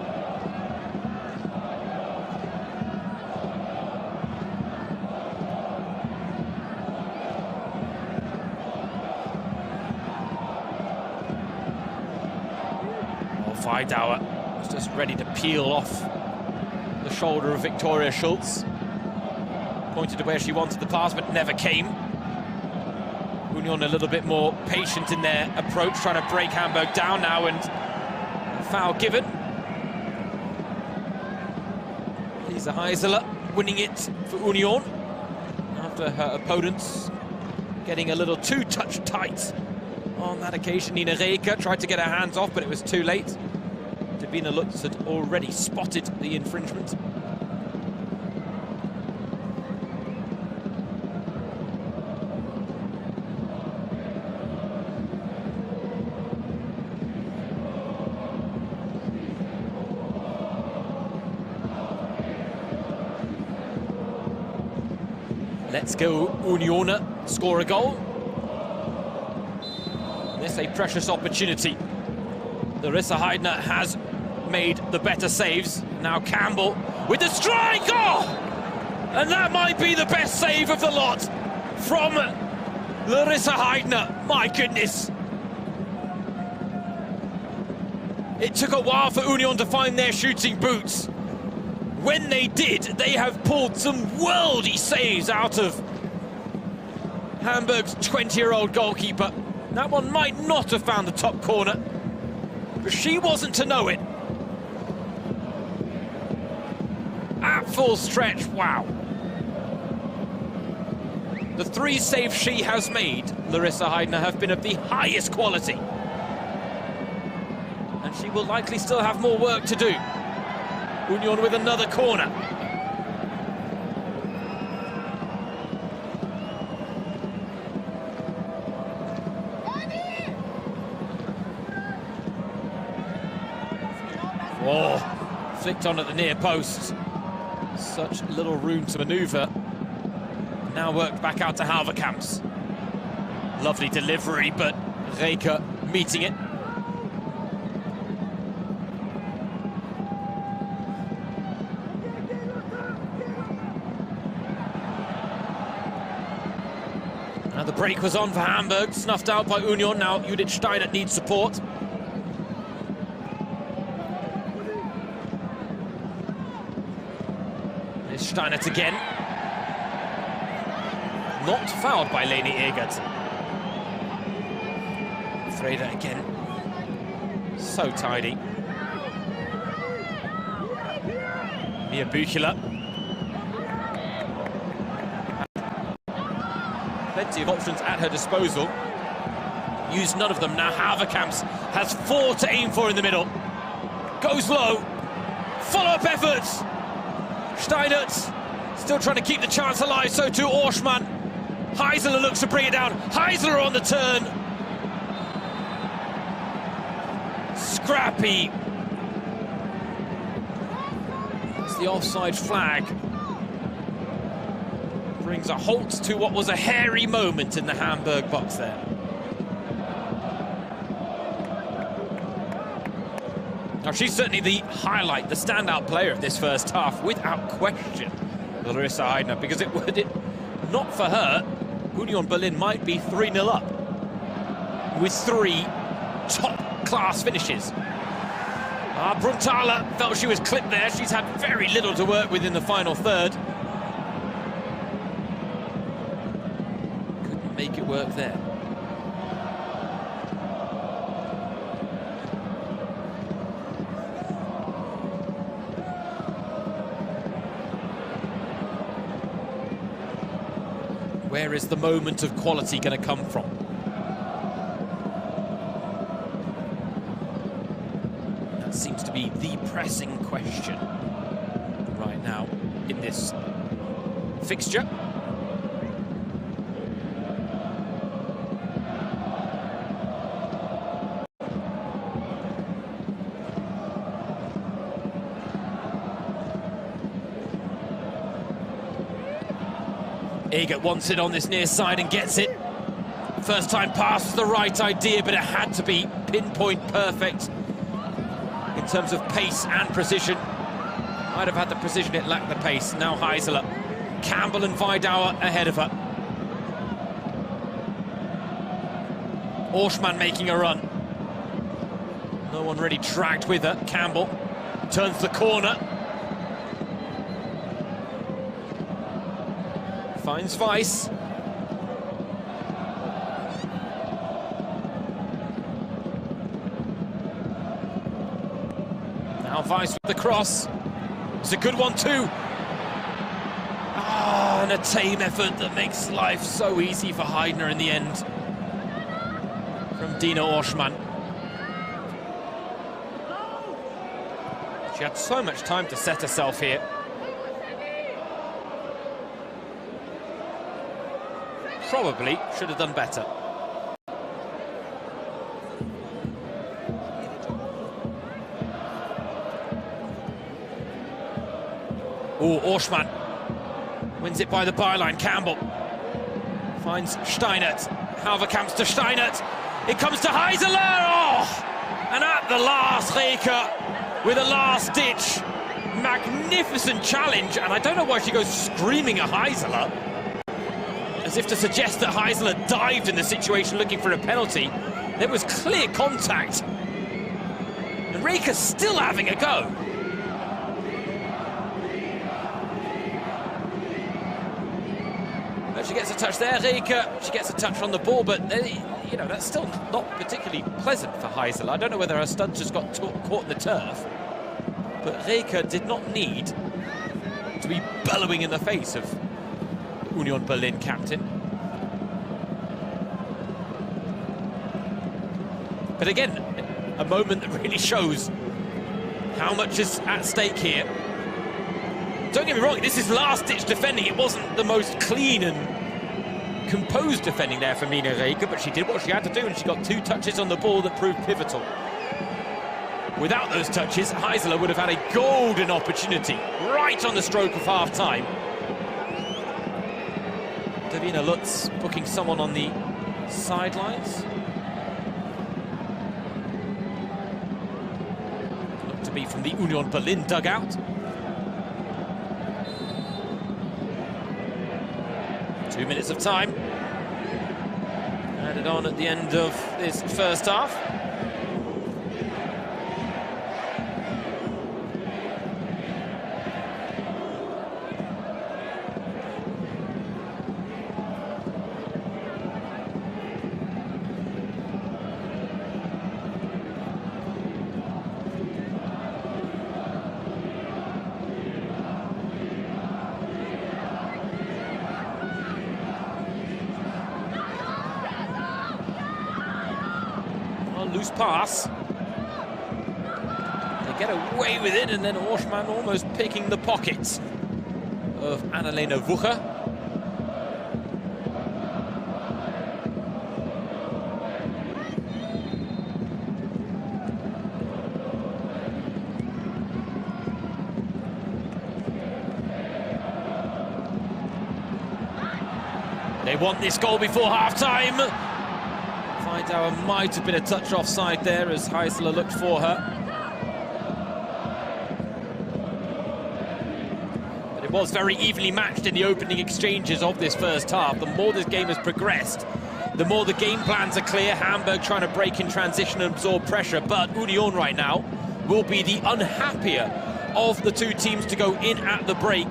Vidauer was just ready to peel off the shoulder of Victoria Schultz. Pointed to where she wanted the pass, but never came. Union a little bit more patient in their approach, trying to break Hamburg down now, and a foul given. Lisa Heisler winning it for Union after her opponents getting a little too touch tight on that occasion. Nina Reker tried to get her hands off, but it was too late. Davina Lutz had already spotted the infringement. Let's go Union score a goal. This is a precious opportunity. Larissa Heidner has made the better saves. Now Campbell with the strike! Oh! And that might be the best save of the lot from Larissa Heidner. My goodness. It took a while for Union to find their shooting boots. When they did, they have pulled some worldy saves out of Hamburg's 20-year-old goalkeeper. That one might not have found the top corner, but she wasn't to know it. At full stretch, wow. The 3 saves she has made, Larissa Heidner, have been of the highest quality. And she will likely still have more work to do. Union with another corner. Oh, flicked on at the near post. Such little room to manoeuvre. Now worked back out to Haverkamps. Lovely delivery, but Rijke meeting it. Now the break was on for Hamburg, snuffed out by Union. Now Judith Steinert needs support. There's Steinert again. Not fouled by Leni Egert. Freda again. So tidy. Mia Büchler. Plenty of options at her disposal. Used none of them. Now Haverkamps has 4 to aim for in the middle. Goes low. Follow-up efforts. Steinert still trying to keep the chance alive. So too Orschmann. Heisler looks to bring it down. Heisler on the turn. Scrappy. It's the offside flag. Brings a halt to what was a hairy moment in the Hamburg box there. Now she's certainly the highlight, the standout player of this first half, without question, Larissa Heidner, because were it not for her, Union Berlin might be 3-0 up with 3 top-class finishes. Brunthaler felt she was clipped there. She's had very little to work with in the final third. Couldn't make it work there. Where is the moment of quality going to come from? That seems to be the pressing question right now in this fixture. Egert wants it on this near side and gets it. First time pass was the right idea, but it had to be pinpoint perfect in terms of pace and precision. Might have had the precision, it lacked the pace. Now Heisler. Campbell and Weidauer ahead of her. Orschmann making a run. No one really dragged with her. Campbell turns the corner. Finds Weiss. Now Weiss with the cross. It's a good one too. And a tame effort that makes life so easy for Heidner in the end. From Dina Orschmann. She had so much time to set herself here. Probably should have done better. Oh, Orschmann wins it by the byline. Campbell finds Steinert. Haverkamps to Steinert. It comes to Heisler. Oh! And at the last, Rijke with a last-ditch, magnificent challenge. And I don't know why she goes screaming at Heisler, as if to suggest that Heisler dived in the situation looking for a penalty. There was clear contact. And Rijke's still having a go. She gets a touch there, Rijke. She gets a touch on the ball, but you know, that's still not particularly pleasant for Heisler. I don't know whether her stunt just got caught in the turf, but Rijke did not need to be bellowing in the face of Union Berlin captain. But again, a moment that really shows how much is at stake here. Don't get me wrong, this is last-ditch defending. It wasn't the most clean and composed defending there for Mina Rijke, but she did what she had to do, and she got 2 touches on the ball that proved pivotal. Without those touches, Heisler would have had a golden opportunity right on the stroke of half-time. Davina Lutz booking someone on the sidelines. Looked to be from the Union Berlin dugout. 2 minutes of time. Added on at the end of this first half. Loose pass. They get away with it, and then Orschmann almost picking the pockets of Annalena Wucher. They want this goal before half-time. Feindauer might have been a touch offside there as Heisler looked for her. But it was very evenly matched in the opening exchanges of this first half. The more this game has progressed, the more the game plans are clear. Hamburg trying to break in transition and absorb pressure, but Union right now will be the unhappier of the two teams to go in at the break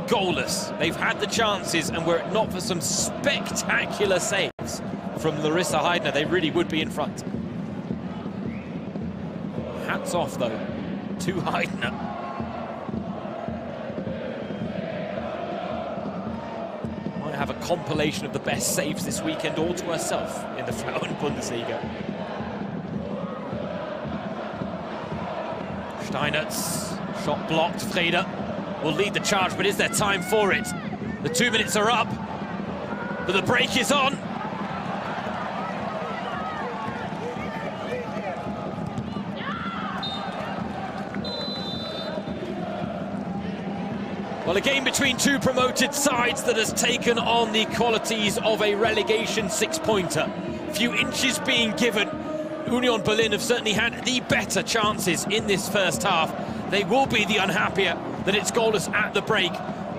goalless. They've had the chances, and were it not for some spectacular saves from Larissa Heidner, they really would be in front. Hats off, though, to Heidner. Might have a compilation of the best saves this weekend all to herself in the Frauen-Bundesliga. Steinertz, shot blocked. Freda will lead the charge, but is there time for it? The 2 minutes are up, but the break is on. Well, a game between two promoted sides that has taken on the qualities of a relegation six-pointer. Few inches being given. Union Berlin have certainly had the better chances in this first half. They will be the unhappier that it's goalless at the break.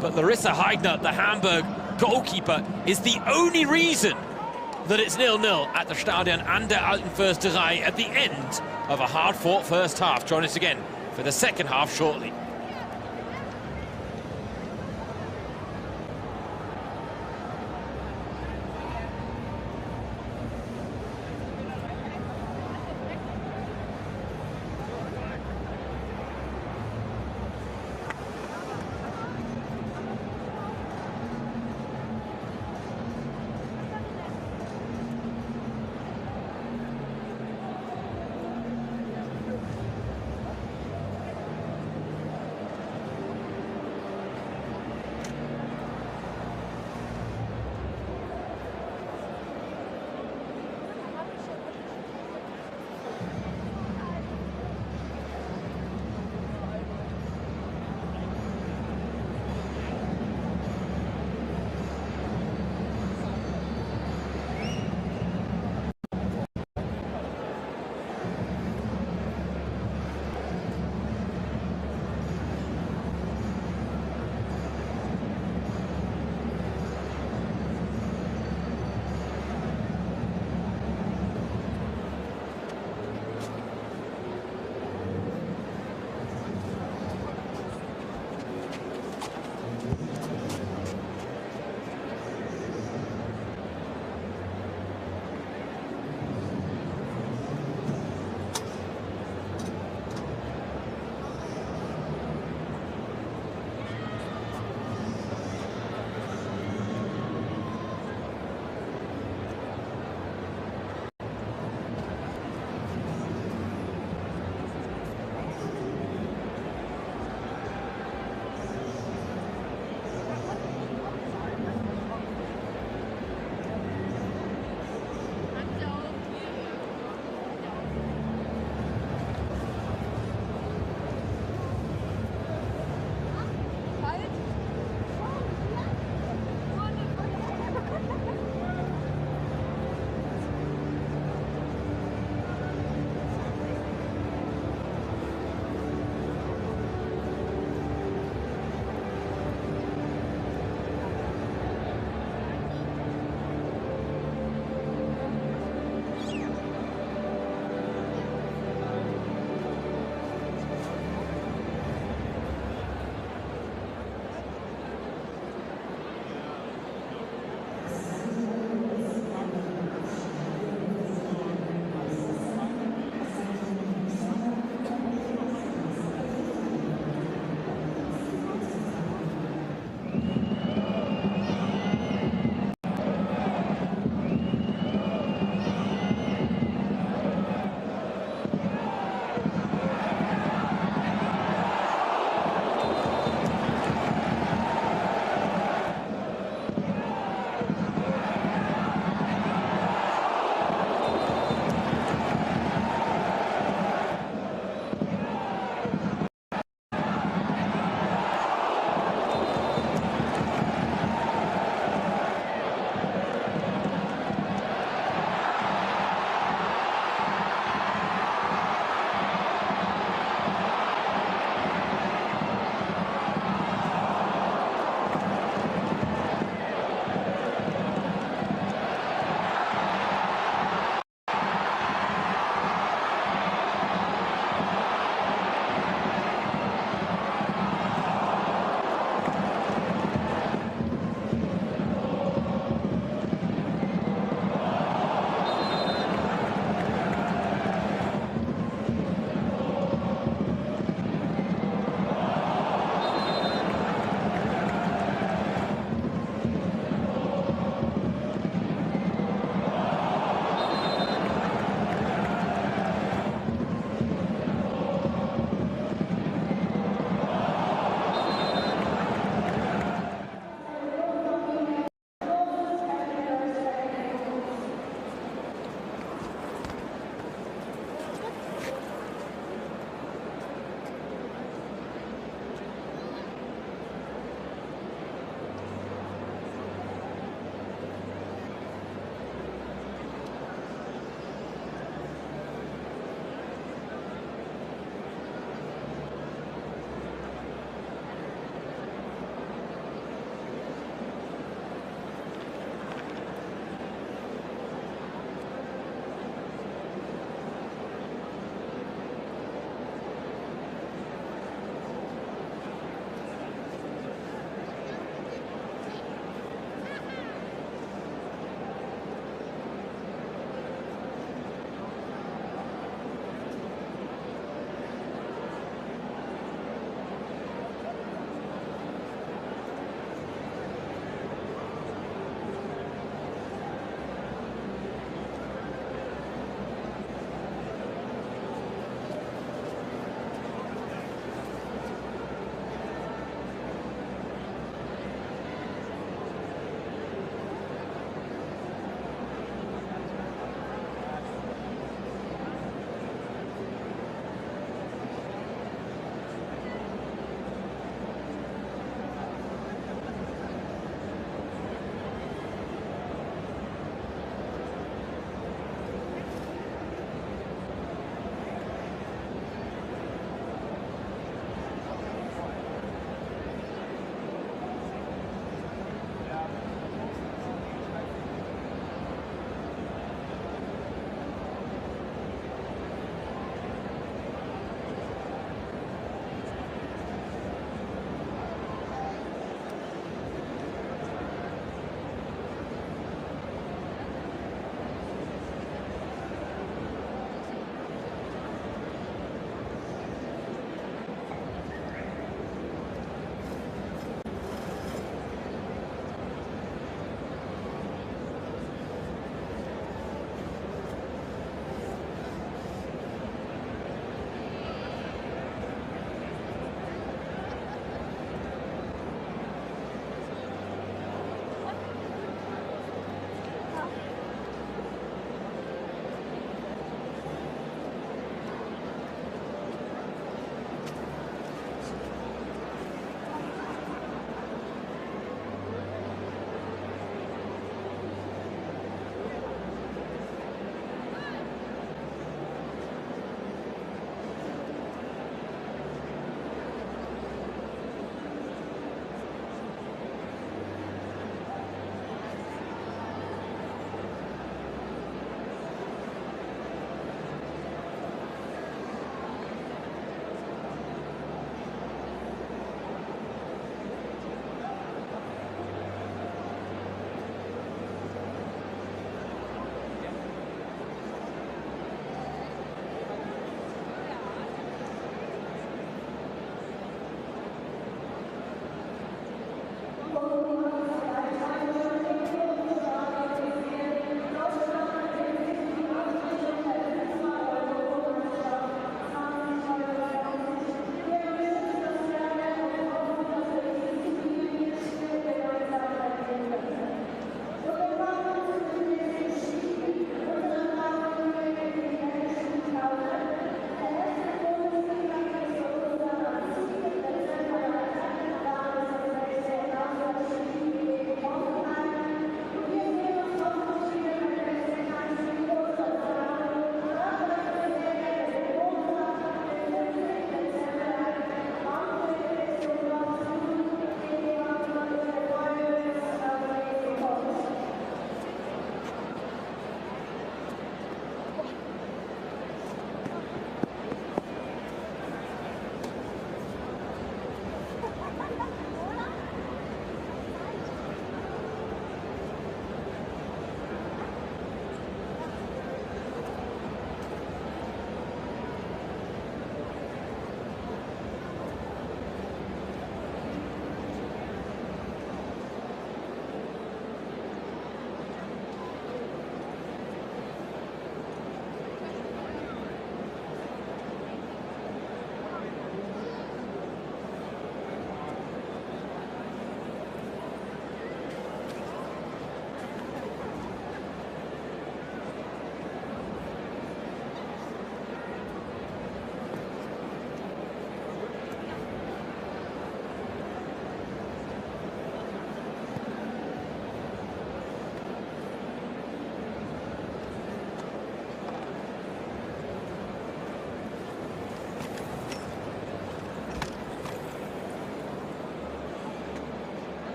But Larissa Heidner, the Hamburg goalkeeper, is the only reason that it's 0-0 at the Stadion an der Alten Försterei at the end of a hard-fought first half. Join us again for the second half shortly.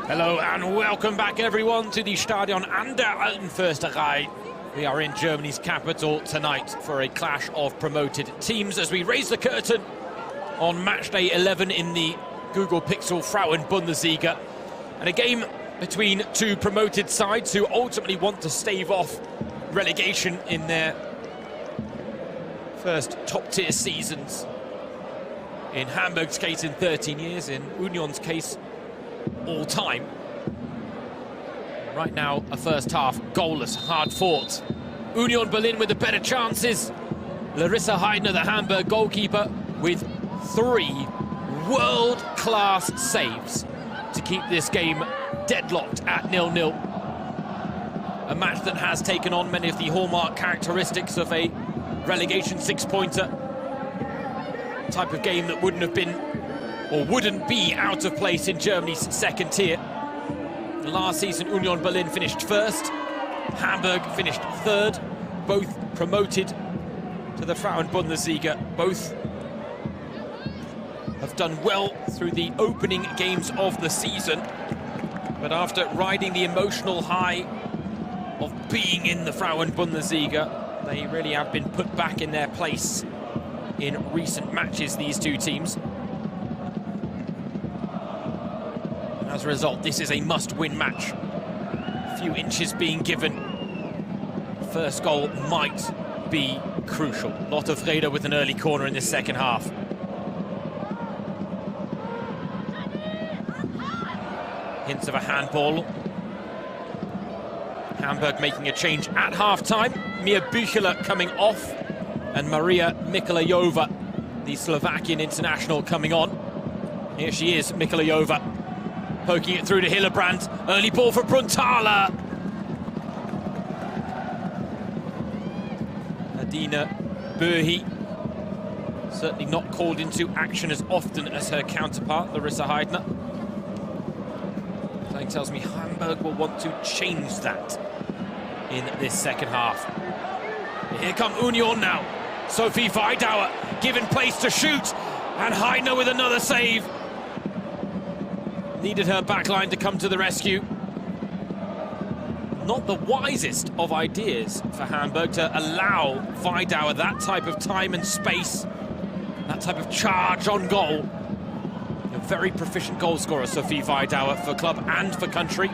Hello and welcome back everyone to the Stadion an der Alten Försterei. We are in Germany's capital tonight for a clash of promoted teams as we raise the curtain on Matchday 11 in the Google Pixel Frauen-Bundesliga. And a game between two promoted sides who ultimately want to stave off relegation in their first top-tier seasons. In Hamburg's case in 13 years, in Union's case all time. Right now, a first half goalless, hard fought. Union Berlin with the better chances. Larissa Heidner, the Hamburg goalkeeper, with 3 world-class saves to keep this game deadlocked at 0-0. A match that has taken on many of the hallmark characteristics of a relegation six-pointer. Type of game that wouldn't have been or wouldn't be out of place in Germany's second tier. Last season, Union Berlin finished first. Hamburg finished third. Both promoted to the Frauen-Bundesliga. Both have done well through the opening games of the season. But after riding the emotional high of being in the Frauen-Bundesliga, they really have been put back in their place in recent matches, these two teams. And as a result, this is a must-win match. A few inches being given. First goal might be crucial. Lotte Freda with an early corner in this second half. Hints of a handball. Hamburg making a change at half-time. Mia Bücheler coming off, and Maria Mikolajova, the Slovakian international, coming on. Here she is, Mikolajova, poking it through to Hillebrand. Early ball for Brunthala. Adina Burhi, certainly not called into action as often as her counterpart, Larissa Heidner. Something tells me Hamburg will want to change that in this second half. Here come Union now. Sophie Weidauer given place to shoot, and Heidner with another save. Needed her backline to come to the rescue. Not the wisest of ideas for Hamburg to allow Weidauer that type of time and space, that type of charge on goal. A very proficient goal scorer, Sophie Weidauer, for club and for country.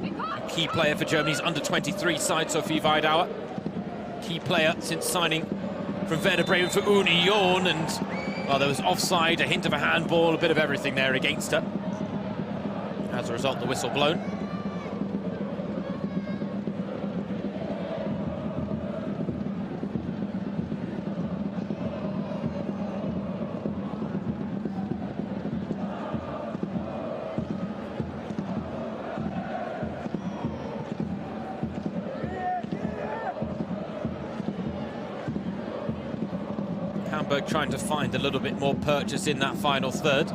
A key player for Germany's under-23 side, Sophie Weidauer. Key player since signing from Werder Bremen for Union, and well, there was offside, a hint of a handball, a bit of everything there against her. As a result, the whistle blown. Hamburg trying to find a little bit more purchase in that final third.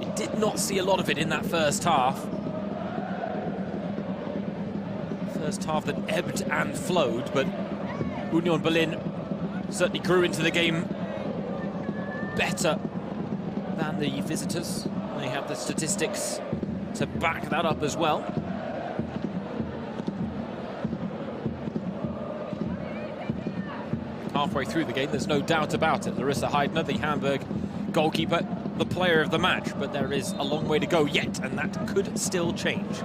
It did not see a lot of it in that first half. First half that ebbed and flowed, but Union Berlin certainly grew into the game better than the visitors. They have the statistics to back that up as well. Halfway through the game, there's no doubt about it. Larissa Heidner, the Hamburg goalkeeper, the player of the match, but there is a long way to go yet, and that could still change.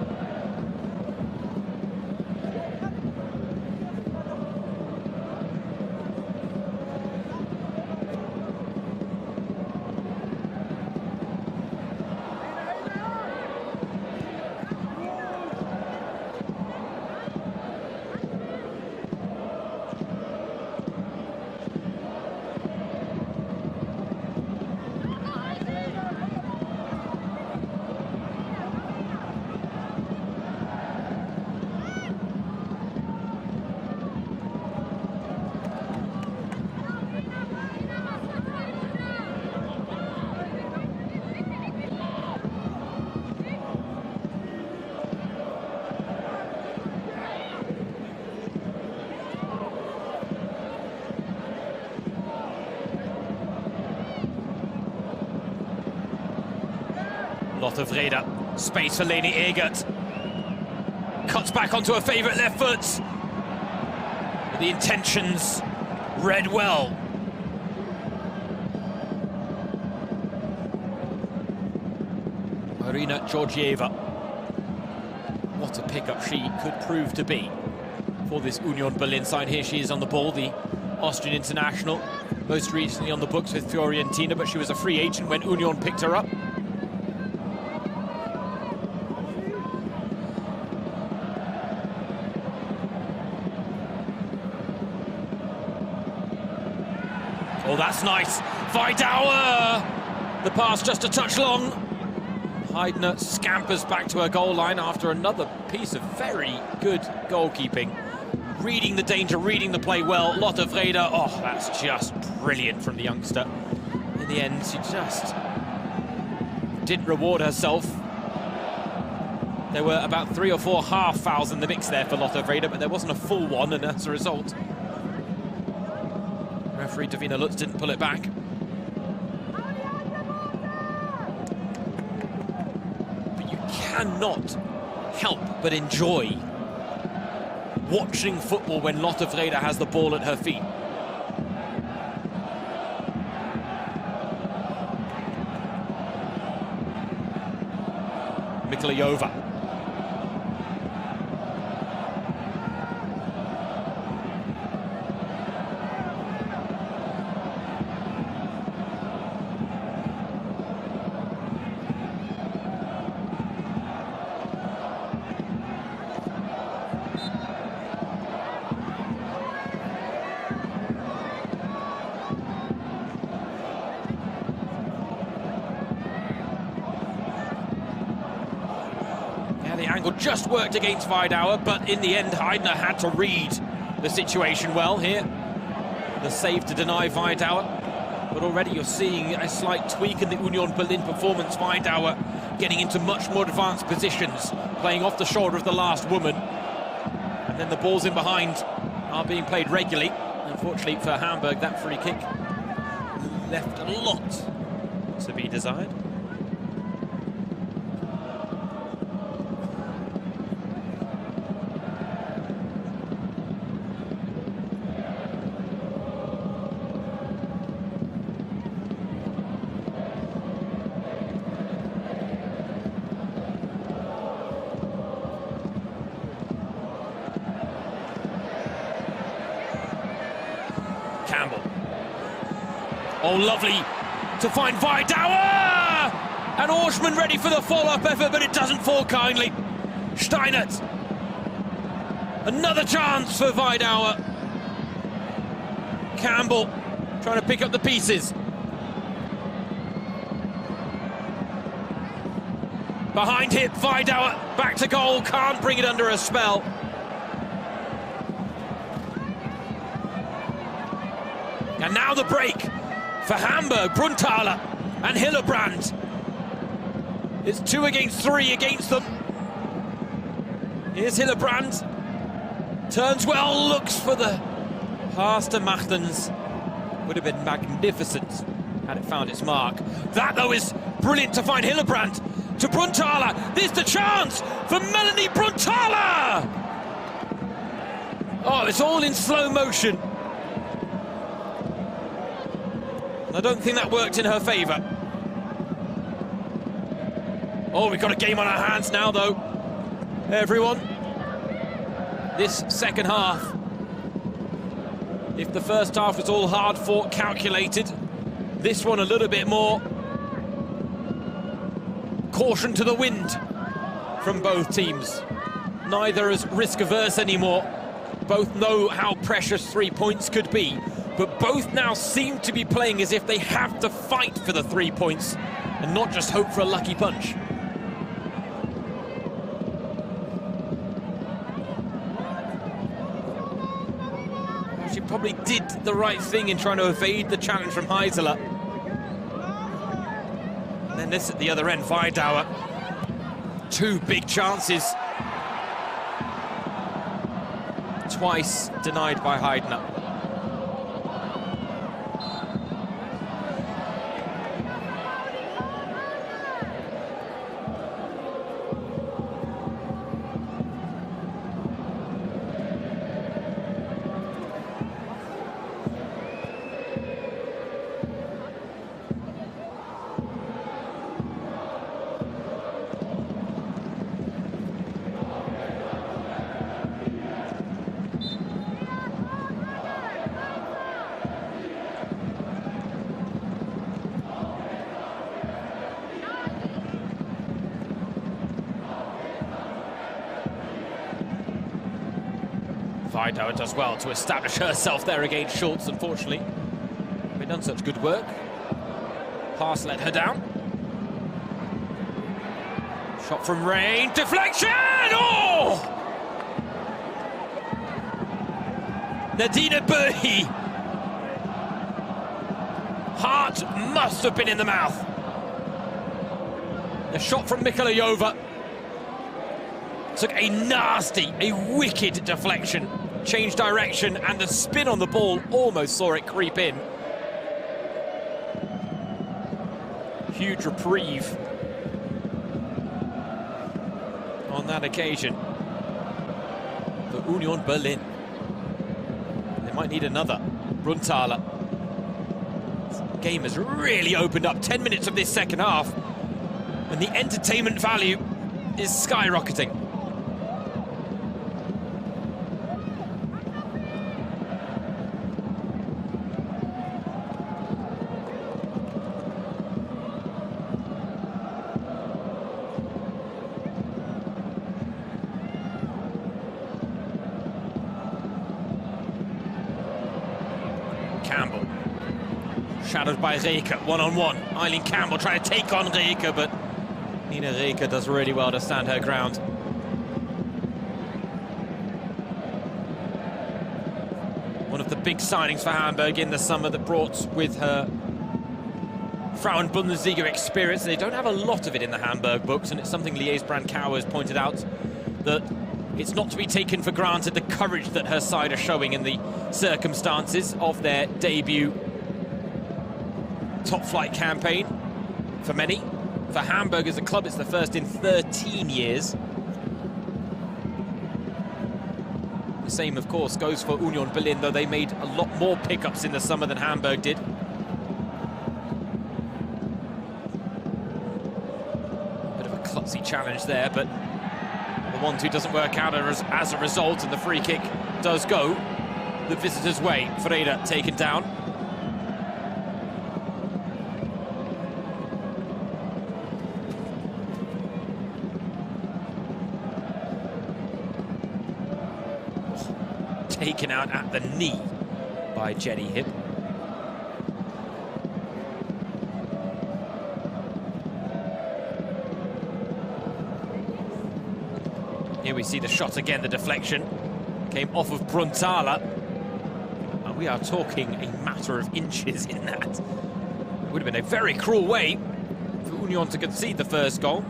Lotte Freda, space for Leni Egert. Cuts back onto her favourite left foot. The intentions read well. Marina Georgieva. What a pickup she could prove to be for this Union Berlin side. Here she is on the ball, the Austrian international. Most recently on the books with Fiorentina, but she was a free agent when Union picked her up. Oh, that's nice. Vidauer! The pass just a touch long. Heidner scampers back to her goal line after another piece of very good goalkeeping. Reading the danger, reading the play well. Lotte Vrede, oh, that's just brilliant from the youngster. In the end, she just didn't reward herself. There were about 3 or 4 half fouls in the mix there for Lotte Vrede, but there wasn't a full one, and as a result, referee Davina Lutz didn't pull it back. But you cannot help but enjoy watching football when Lotte Vrede has the ball at her feet. Miklayova. The angle just worked against Vidauer, but in the end, Heidner had to read the situation well here. The save to deny Vidauer. But already you're seeing a slight tweak in the Union Berlin performance. Vidauer getting into much more advanced positions, playing off the shoulder of the last woman. And then the balls in behind are being played regularly. Unfortunately for Hamburg, that free kick left a lot to be desired. Campbell. Oh, lovely to find Vidauer! And Orschmann ready for the follow-up effort, but it doesn't fall kindly. Steinert. Another chance for Vidauer. Campbell trying to pick up the pieces. Behind hip, Vidauer back to goal, can't bring it under a spell. And now the break for Hamburg, Brunthaler and Hillebrand. It's 2 against 3 against them. Here's Hillebrand. Turns well, looks for the pass to Machtens. Would have been magnificent had it found its mark. That, though, is brilliant to find Hillebrand. To Brunthaler. There's the chance for Melanie Brunthaler! Oh, it's all in slow motion. I don't think that worked in her favour. Oh, we've got a game on our hands now, though. Everyone. This second half. If the first half was all hard-fought, calculated, this one a little bit more caution to the wind from both teams. Neither as risk-averse anymore. Both know how precious 3 points could be. But both now seem to be playing as if they have to fight for the 3 points and not just hope for a lucky punch. She probably did the right thing in trying to evade the challenge from Heisler. And then this at the other end, Vidauer. 2 big chances. Twice denied by Heidner. Vidauer does well to establish herself there against Schultz, unfortunately. Been done such good work. Pass let her down. Shot from Rain, deflection! Oh! Nadina Burhi. Heart must have been in the mouth. A shot from Mikolayova took a nasty, a wicked deflection, changed direction, and the spin on the ball almost saw it creep in. Huge reprieve on that occasion for Union Berlin. They might need another. Brunthaler. This game has really opened up. 10 minutes of this second half, and the entertainment value is skyrocketing. Campbell, shadowed by Reeke, one-on-one. Eileen Campbell trying to take on Reeke, but Nina Reeke does really well to stand her ground. One of the big signings for Hamburg in the summer that brought with her Frauen-Bundesliga experience. They don't have a lot of it in the Hamburg books, and it's something Liège Brancau has pointed out, that it's not to be taken for granted the courage that her side are showing in the circumstances of their debut top-flight campaign. For many, for Hamburg as a club, it's the first in 13 years. The same, of course, goes for Union Berlin, though they made a lot more pickups in the summer than Hamburg did. Bit of a klutzy challenge there, but the 1-2 doesn't work out as a result, and the free kick does go the visitors' way. Freda taken down. Taken out at the knee by Jenny Hipp. Here we see the shot again, the deflection came off of Brunthaler. And we are talking a matter of inches in that. It would have been a very cruel way for Union to concede the first goal.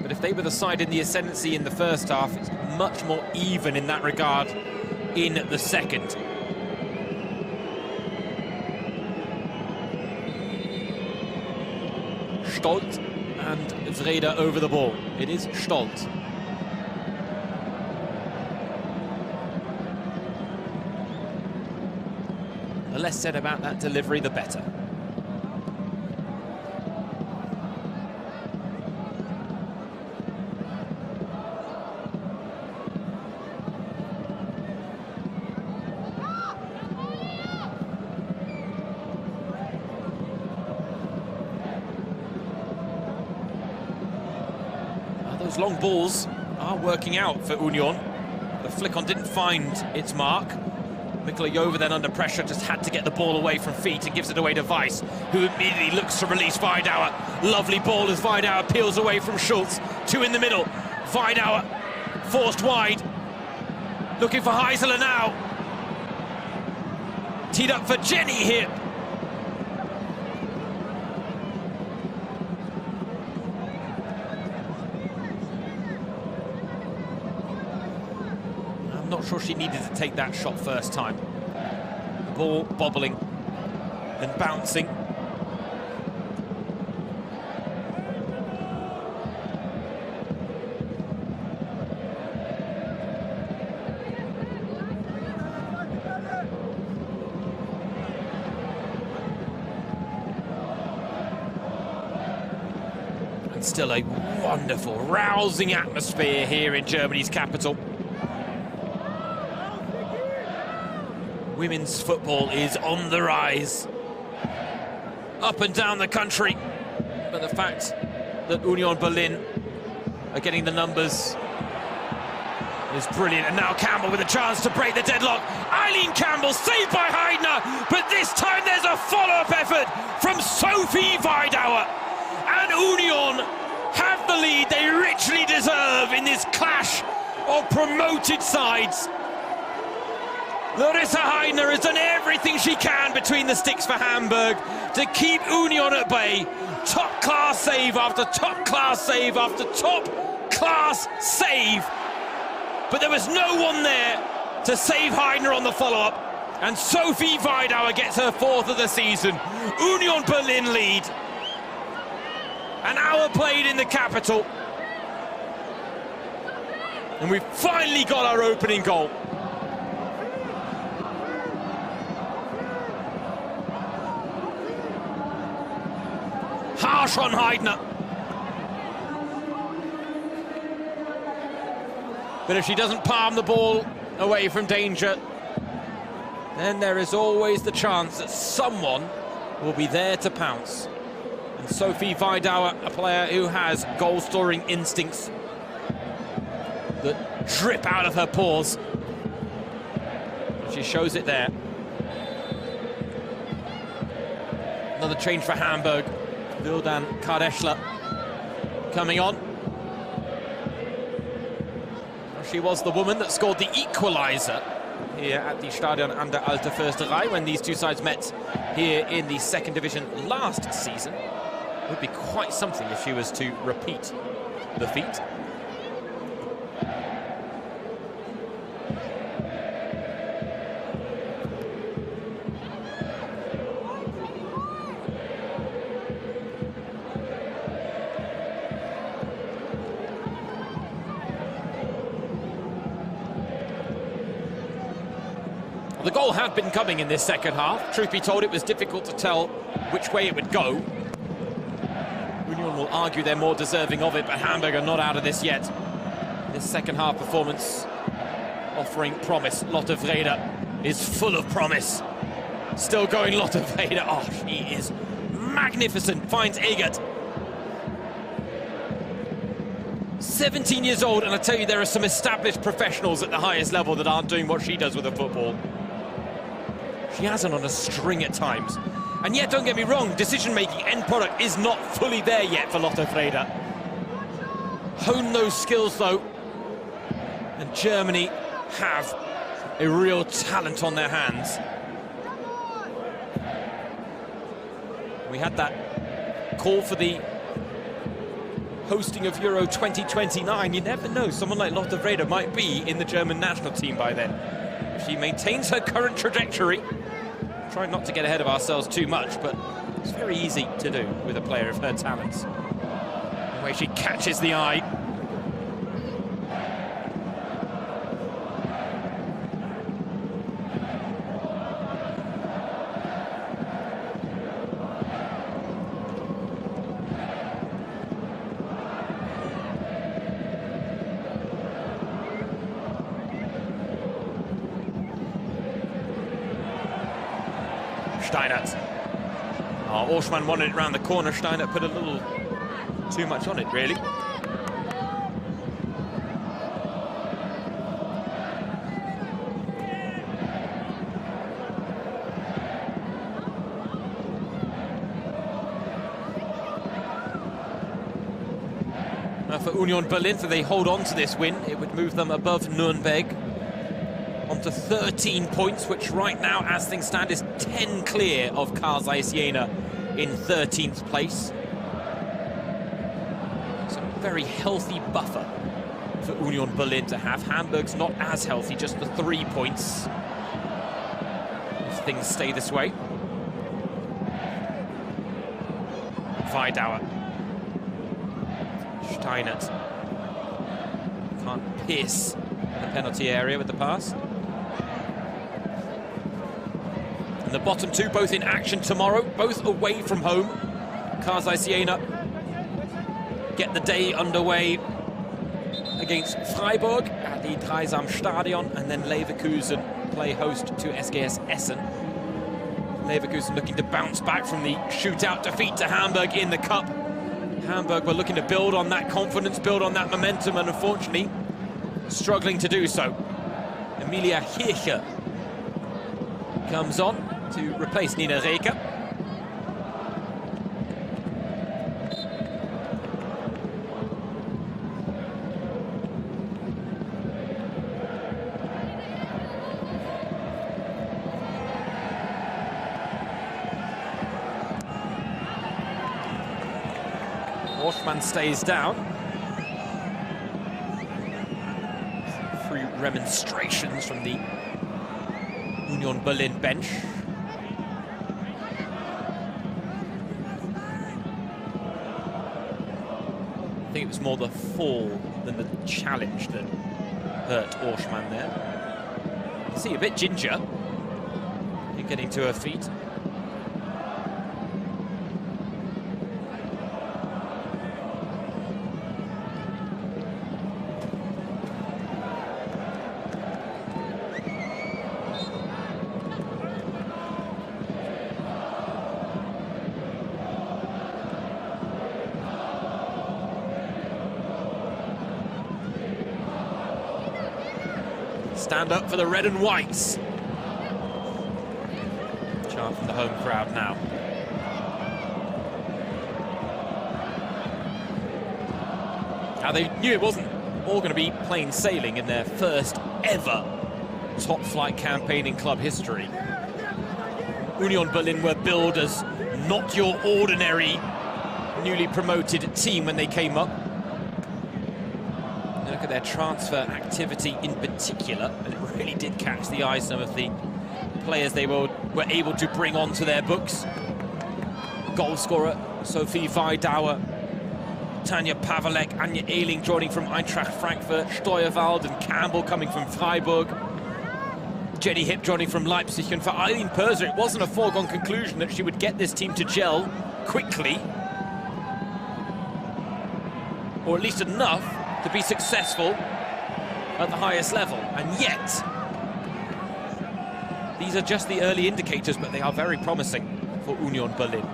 But if they were the side in the ascendancy in the first half, it's much more even in that regard in the second. Stolt and Freda over the ball. It is Stolt. The less said about that delivery, the better. Those long balls are working out for Union. The flick on didn't find its mark. Mikolayova then under pressure just had to get the ball away from feet and gives it away to Weiss, who immediately looks to release Weidauer. Lovely ball as Weidauer peels away from Schultz. Two in the middle. Weidauer forced wide. Looking for Heiseler now. Teed up for Jenny Hipp. I'm not sure she needed to take that shot first time. The ball bobbling and bouncing. And still a wonderful, rousing atmosphere here in Germany's capital. Women's football is on the rise up and down the country, but the fact that Union Berlin are getting the numbers is brilliant. And now Campbell with a chance to break the deadlock. Eileen Campbell saved by Heidner, but this time there's a follow-up effort from Sophie Weidauer. And Union have the lead they richly deserve in this clash of promoted sides. Larissa Heidner has done everything she can between the sticks for Hamburg to keep Union at bay. Top-class save after top-class save after top-class save. But there was no one there to save Heidner on the follow-up. And Sophie Weidauer gets her 4th of the season. Union Berlin lead. An hour played in the capital. And we've finally got our opening goal. Harsh on Heidner. But if she doesn't palm the ball away from danger, then there is always the chance that someone will be there to pounce. And Sophie Weidauer, a player who has goal-scoring instincts that drip out of her pores. She shows it there. Another change for Hamburg. Vildan Kardeschler coming on. She was the woman that scored the equaliser here at the Stadion an der Alte Försterei when these two sides met here in the second division last season. It would be quite something if she was to repeat the feat. The goal had been coming in this second half. Truth be told, it was difficult to tell which way it would go. Union will argue they're more deserving of it, but Hamburg are not out of this yet. This second half performance offering promise. Lotte Vrede is full of promise. Still going Lotte Vrede. Oh, she is magnificent. Finds Egert. 17 years old, and I tell you, there are some established professionals at the highest level that aren't doing what she does with a football. She has it on a string at times. And yet, don't get me wrong, decision-making, end product is not fully there yet for Lotte Vrede. Hone those skills, though. And Germany have a real talent on their hands. We had that call for the hosting of Euro 2029. You never know, someone like Lotte Vrede might be in the German national team by then. If she maintains her current trajectory, trying not to get ahead of ourselves too much, but it's very easy to do with a player of her talents. The way she catches the eye. Steinert. Oh, Orschmann wanted it round the corner. Steinert put a little too much on it, really. Now for Union Berlin, if they hold on to this win, it would move them above Nuremberg onto 13 points, which right now, as things stand, is 10 clear of Karl Zeiss Jena in 13th place. It's a very healthy buffer for Union Berlin to have. Hamburg's not as healthy, just the 3 points, if things stay this way. Weidauer. Steinert. Can't pierce the penalty area with the pass. And the bottom two both in action tomorrow, both away from home. Karl Zeiss Jena get the day underway against Freiburg at the Dreisam Stadion, and then Leverkusen play host to SGS Essen. Leverkusen looking to bounce back from the shootout defeat to Hamburg in the Cup. Hamburg were looking to build on that confidence, build on that momentum, and unfortunately struggling to do so. Emilia Hirche comes on to replace Nina Reker. Oshman stays down. Three remonstrations from the Union Berlin bench. I think it was more the fall than the challenge that hurt Oshman there. You see a bit ginger in getting to her feet. Stand up for the red and whites. Chant from the home crowd now. Now they knew it wasn't all going to be plain sailing in their first ever top flight campaign in club history. Union Berlin were billed as not your ordinary newly promoted team when they came up. Look at their transfer activity in particular, and it really did catch the eye, some of the players they were able to bring onto their books. Goal scorer Sophie Weidauer, Tanja Pavelek, Anja Ehling joining from Eintracht Frankfurt, Steuerwald and Campbell coming from Freiburg, Jenny Hipp joining from Leipzig, and for Eileen Perser it wasn't a foregone conclusion that she would get this team to gel quickly, or at least enough to be successful at the highest level. And yet, these are just the early indicators, but they are very promising for Union Berlin.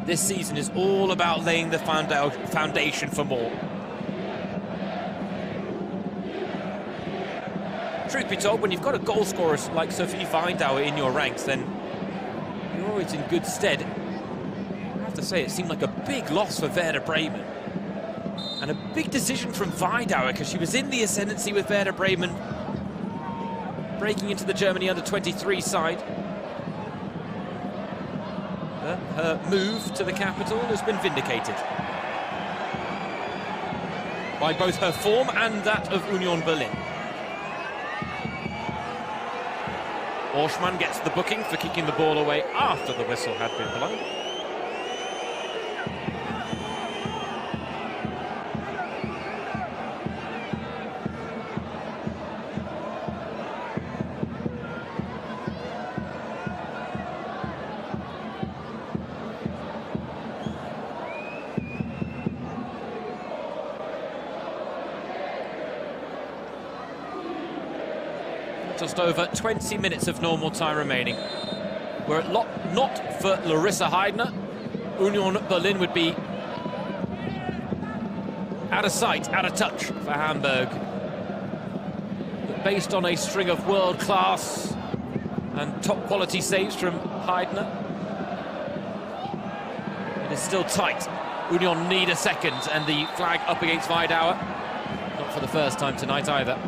This season is all about laying the foundation for more. Truth be told, when you've got a goal scorer like Sophie Weidauer in your ranks, then you're always in good stead. I have to say, it seemed like a big loss for Werder Bremen. And a big decision from Weidauer, because she was in the ascendancy with Werder Bremen, breaking into the Germany under-23 side. But her move to the capital has been vindicated by both her form and that of Union Berlin. Oshman gets the booking for kicking the ball away after the whistle had been blown. Just over 20 minutes of normal time remaining. Were it not for Larissa Heidner, Union Berlin would be out of sight, out of touch for Hamburg. But based on a string of world-class and top-quality saves from Heidner, it is still tight. Union need a second, and the flag up against Weidauer. Not for the first time tonight either.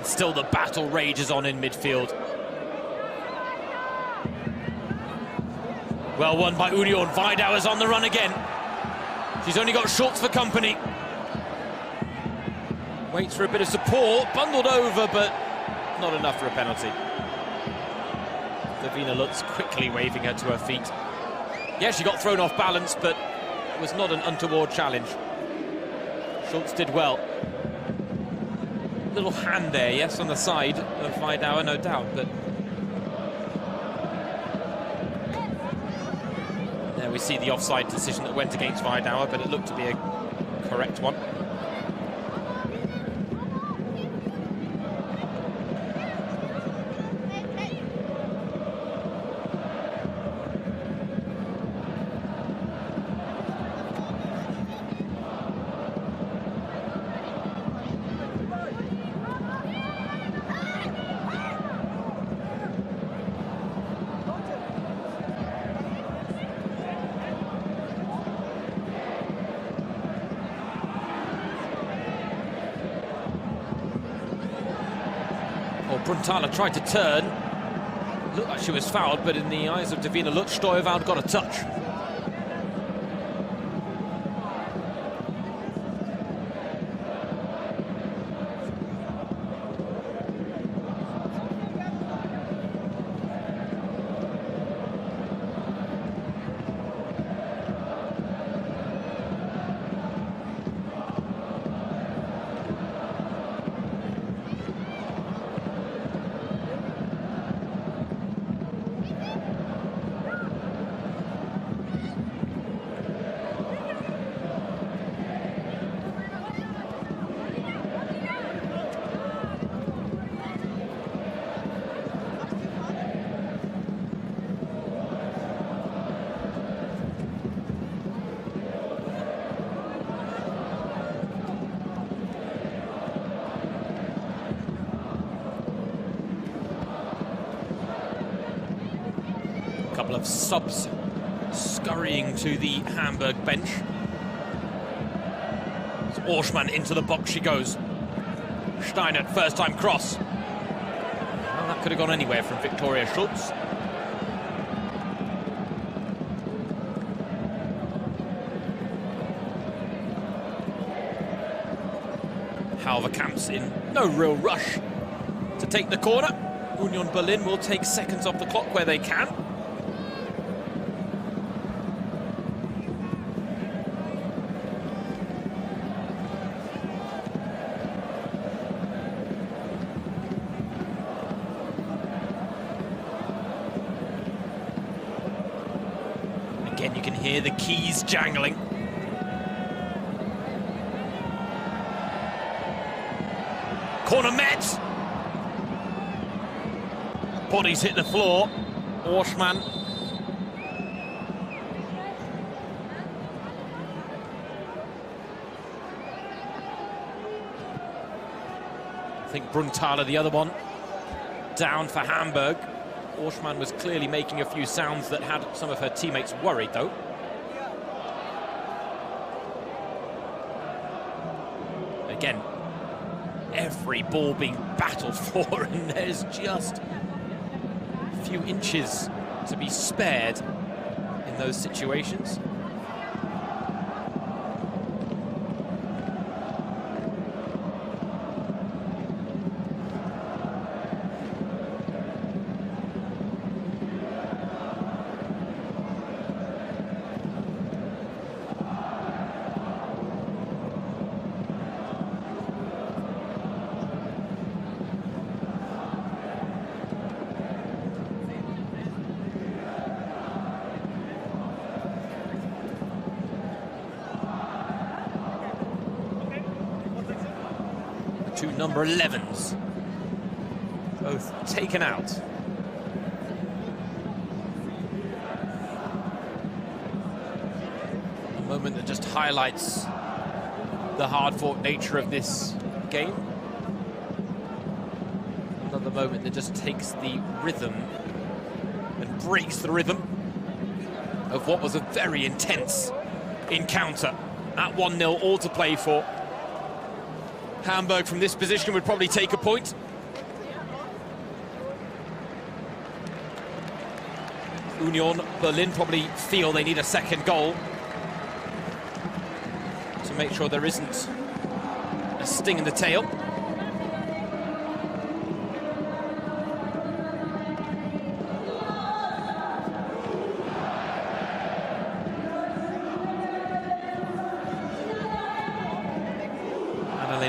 Still the battle rages on in midfield. Well won by Union. Weidauer's on the run again. She's only got Schultz for company. Waits for a bit of support. Bundled over, but not enough for a penalty. Davina Lutz quickly waving her to her feet. Yeah, she got thrown off balance, but it was not an untoward challenge. Schultz did well. Little hand there, yes, on the side of Vidauer, no doubt, but there we see the offside decision that went against Vidauer, but it looked to be a correct one. Brunthala tried to turn. Looked like she was fouled, but in the eyes of Davina Lutz, Stuyvesant got a touch. Couple of subs scurrying to the Hamburg bench. So Orschmann into the box she goes. Steinert, first time cross. Well, that could have gone anywhere from Victoria Schultz. Halverkamp's in no real rush to take the corner. Union Berlin will take seconds off the clock where they can. Again, you can hear the keys jangling. Corner met. Bodies hit the floor. Orschmann. I think Brunthala, the other one, down for Hamburg. Orschmann was clearly making a few sounds that had some of her teammates worried, though. Again, every ball being battled for, and there's just a few inches to be spared in those situations. Two number 11s, both taken out. A moment that just highlights the hard-fought nature of this game. Another moment that just takes the rhythm and breaks the rhythm of what was a very intense encounter. At 1-0, all to play for. Hamburg from this position would probably take a point. Union Berlin probably feel they need a second goal to make sure there isn't a sting in the tail.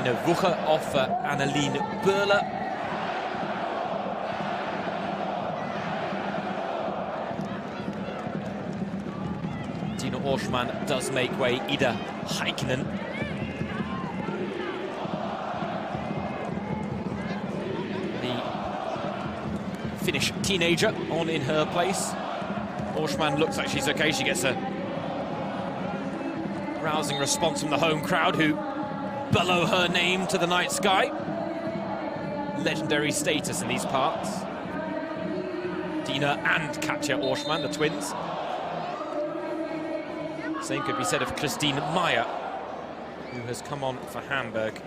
Tina Wucher off Anneleen Böhler. Tina Orschmann does make way. Ida Heikkinen. The Finnish teenager on in her place. Orschmann looks like she's okay. She gets a rousing response from the home crowd, who bellow her name to the night sky. Legendary status in these parts. Dina and Katja Orschmann, the twins. Same could be said of Christine Meyer, who has come on for Hamburg.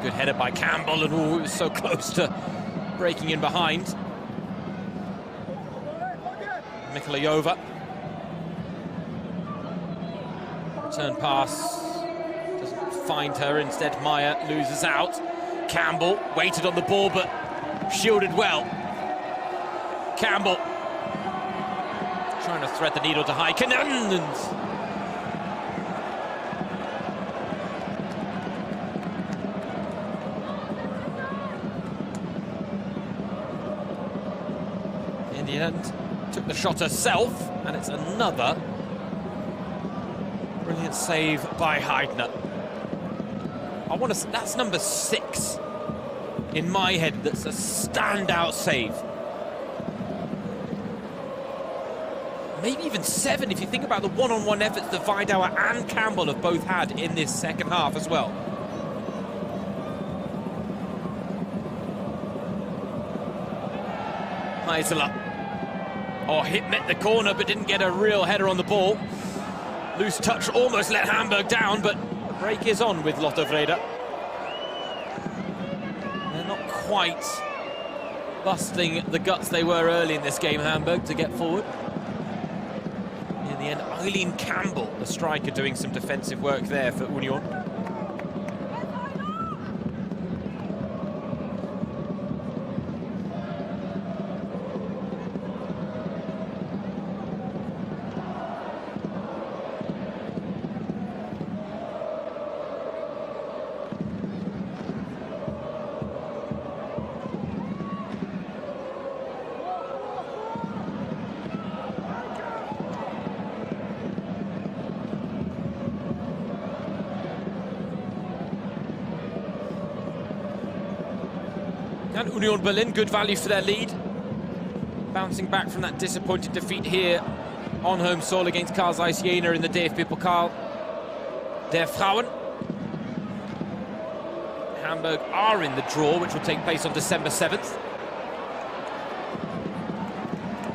Good header by Campbell, and it was so close to breaking in behind. Mikolayova. Return pass doesn't find her, instead Meyer loses out. Campbell waited on the ball but shielded well. Campbell trying to thread the needle to Heikkinen, and in the end took the shot herself, and it's another brilliant save by Heidner. I want to, that's number 6 in my head. That's a standout save. Maybe even 7 if you think about the one-on-one efforts that Vidauer and Campbell have both had in this second half as well. Heisela. Oh, met the corner but didn't get a real header on the ball. Loose touch almost let Hamburg down, but the break is on with Lotte Vrede. They're not quite busting the guts they were early in this game, Hamburg, to get forward. In the end, Eileen Campbell, the striker, doing some defensive work there for Union. And Union Berlin, good value for their lead. Bouncing back from that disappointing defeat here on home soil against Karl Zeiss Jena in the DFB-Pokal der Frauen. Hamburg are in the draw, which will take place on December 7th.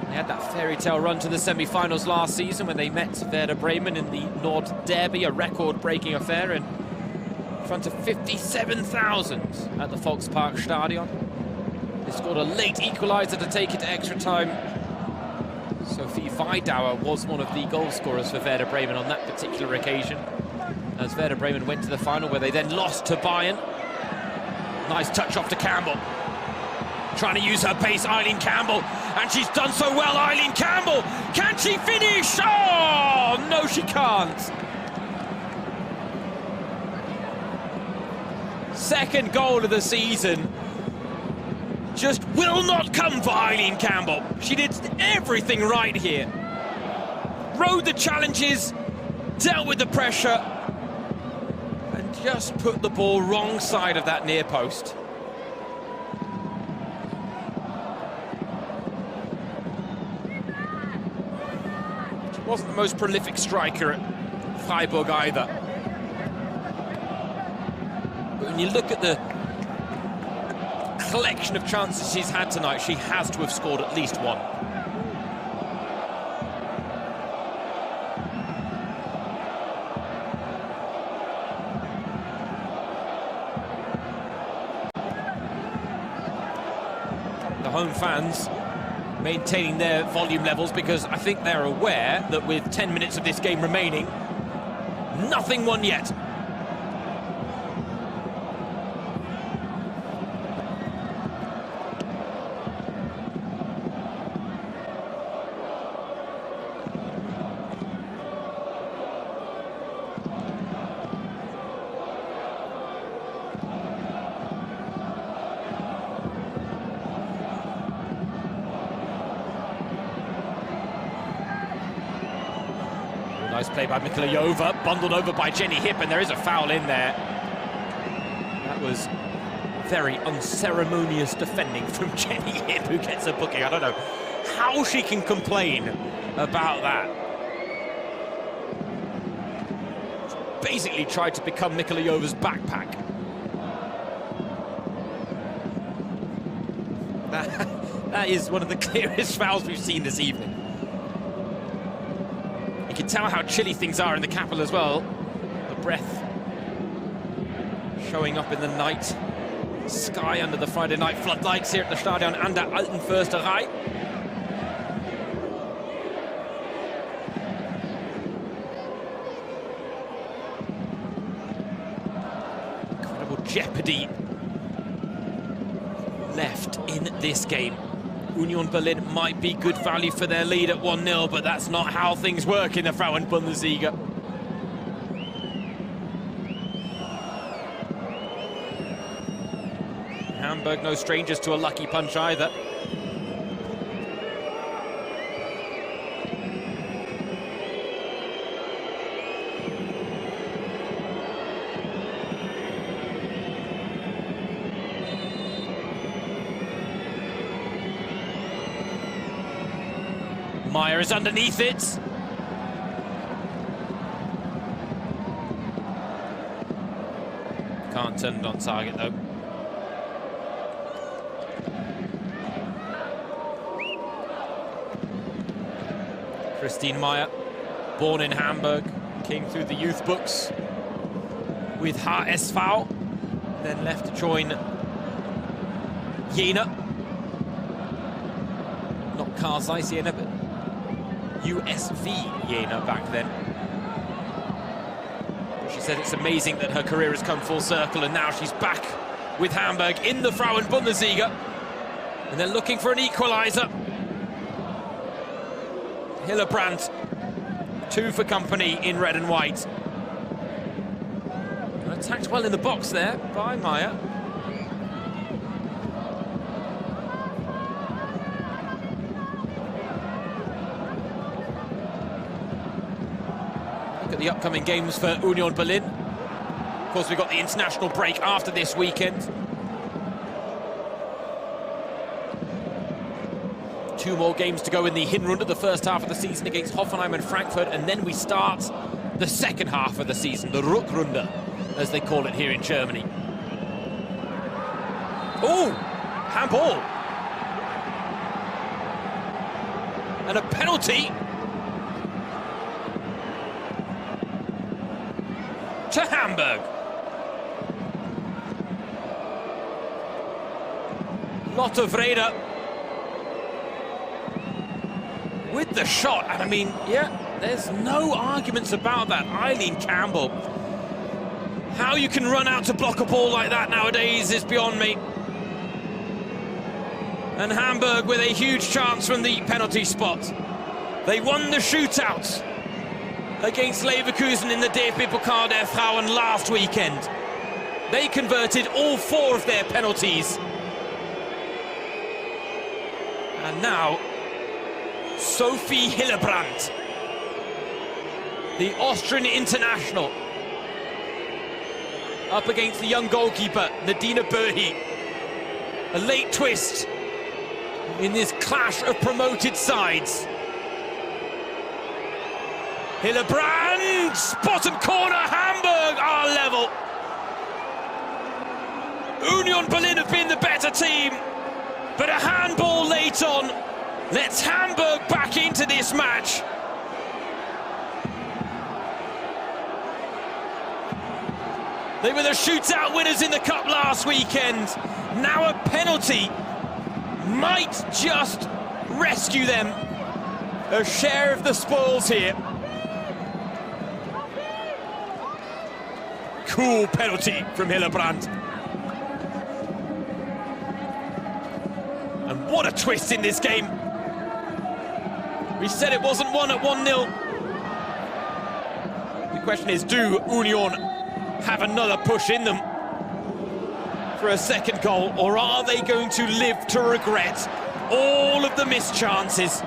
They had that fairy tale run to the semi-finals last season when they met Werder Bremen in the Nord Derby, a record-breaking affair in front of 57,000 at the Volkspark Stadion. They scored a late equaliser to take it to extra time. Sophie Vidauer was one of the goal scorers for Werder Bremen on that particular occasion, as Werder Bremen went to the final, where they then lost to Bayern. Nice touch off to Campbell. Trying to use her pace, Eileen Campbell, and she's done so well, Eileen Campbell! Can she finish? Oh, no she can't! Second goal of the season just will not come for Eileen Campbell. She did everything right here. Rode the challenges, dealt with the pressure, and just put the ball wrong side of that near post. She wasn't the most prolific striker at Freiburg either. But when you look at the collection of chances she's had tonight, she has to have scored at least one. The home fans maintaining their volume levels, because I think they're aware that with 10 minutes of this game remaining, nothing won yet. Nice play by Mikhailova, bundled over by Jenny Hipp, and there is a foul in there. That was very unceremonious defending from Jenny Hipp, who gets a booking. I don't know how she can complain about that. Basically tried to become Mikhailova's backpack. That is one of the clearest fouls we've seen this evening. You can tell how chilly things are in the capital as well. The breath showing up in the night sky under the Friday night floodlights here at the Stadion an der Alten Försterei. Incredible jeopardy left in this game. Union Berlin might be good value for their lead at 1-0, but that's not how things work in the Frauen-Bundesliga. Hamburg no strangers to a lucky punch either. Meyer is underneath it. Can't turn it on target though. Christine Meyer, born in Hamburg, came through the youth books with HSV, then left to join Jena. Not Carl Zeiss Jena, but USV Jena back then. But she said it's amazing that her career has come full circle, and now she's back with Hamburg in the Frauen-Bundesliga, and they're looking for an equaliser. Hillebrand, 2 for company in red and white. Attacked well in the box there by Meyer. Look at the upcoming games for Union Berlin. Of course, we've got the international break after this weekend. 2 more games to go in the Hinrunde, the first half of the season against Hoffenheim and Frankfurt, and then we start the second half of the season, the Rückrunde, as they call it here in Germany. Oh, handball. And a penalty to Hamburg. Lotte Vrede with the shot, and I mean, yeah, there's no arguments about that. Eileen Campbell. How you can run out to block a ball like that nowadays is beyond me. And Hamburg with a huge chance from the penalty spot. They won the shootout against Leverkusen in the DFB-Pokal der Frauen last weekend. They converted all 4 of their penalties. And now Sophie Hillebrand, the Austrian international, up against the young goalkeeper Nadine Böhi. A late twist in this clash of promoted sides. Hillebrand, bottom corner, Hamburg are level. Union Berlin have been the better team, but a handball late on lets Hamburg back into this match. They were the shootout winners in the cup last weekend. Now a penalty might just rescue them a share of the spoils here. Cool penalty from Hillebrand. And what a twist in this game. We said it wasn't won at 1-0. The question is, do Union have another push in them for a second goal, or are they going to live to regret all of the missed chances?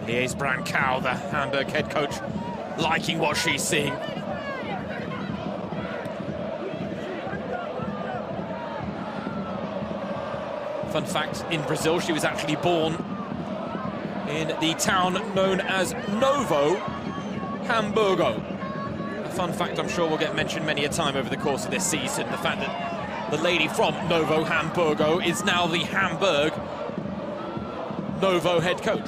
Lies Brankow, the Hamburg head coach, liking what she's seeing. Fun fact, in Brazil, she was actually born in the town known as Novo Hamburger. A fun fact I'm sure will get mentioned many a time over the course of this season. The fact that the lady from Novo Hamburger is now the Hamburg Novo head coach.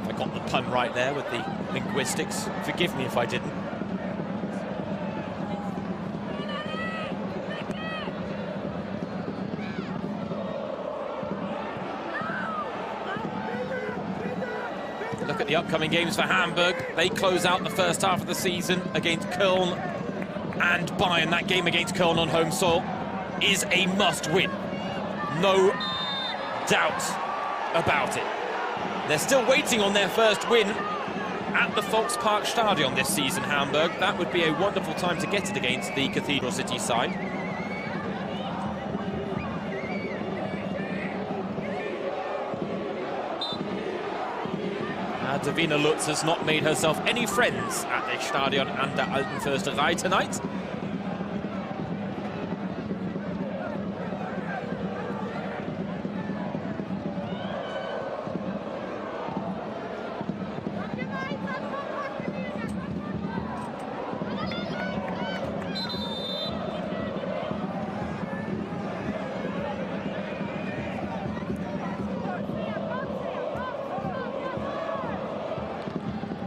I got the pun right there with the linguistics. Forgive me if I didn't. Look at the upcoming games for Hamburg. They close out the first half of the season against Köln and Bayern. That game against Köln on home soil is a must-win. No doubt about it. They're still waiting on their first win at the Volkspark Stadion this season, Hamburg. That would be a wonderful time to get it against the Cathedral City side. Davina Lutz has not made herself any friends at the Stadion an der Alten Försterei tonight.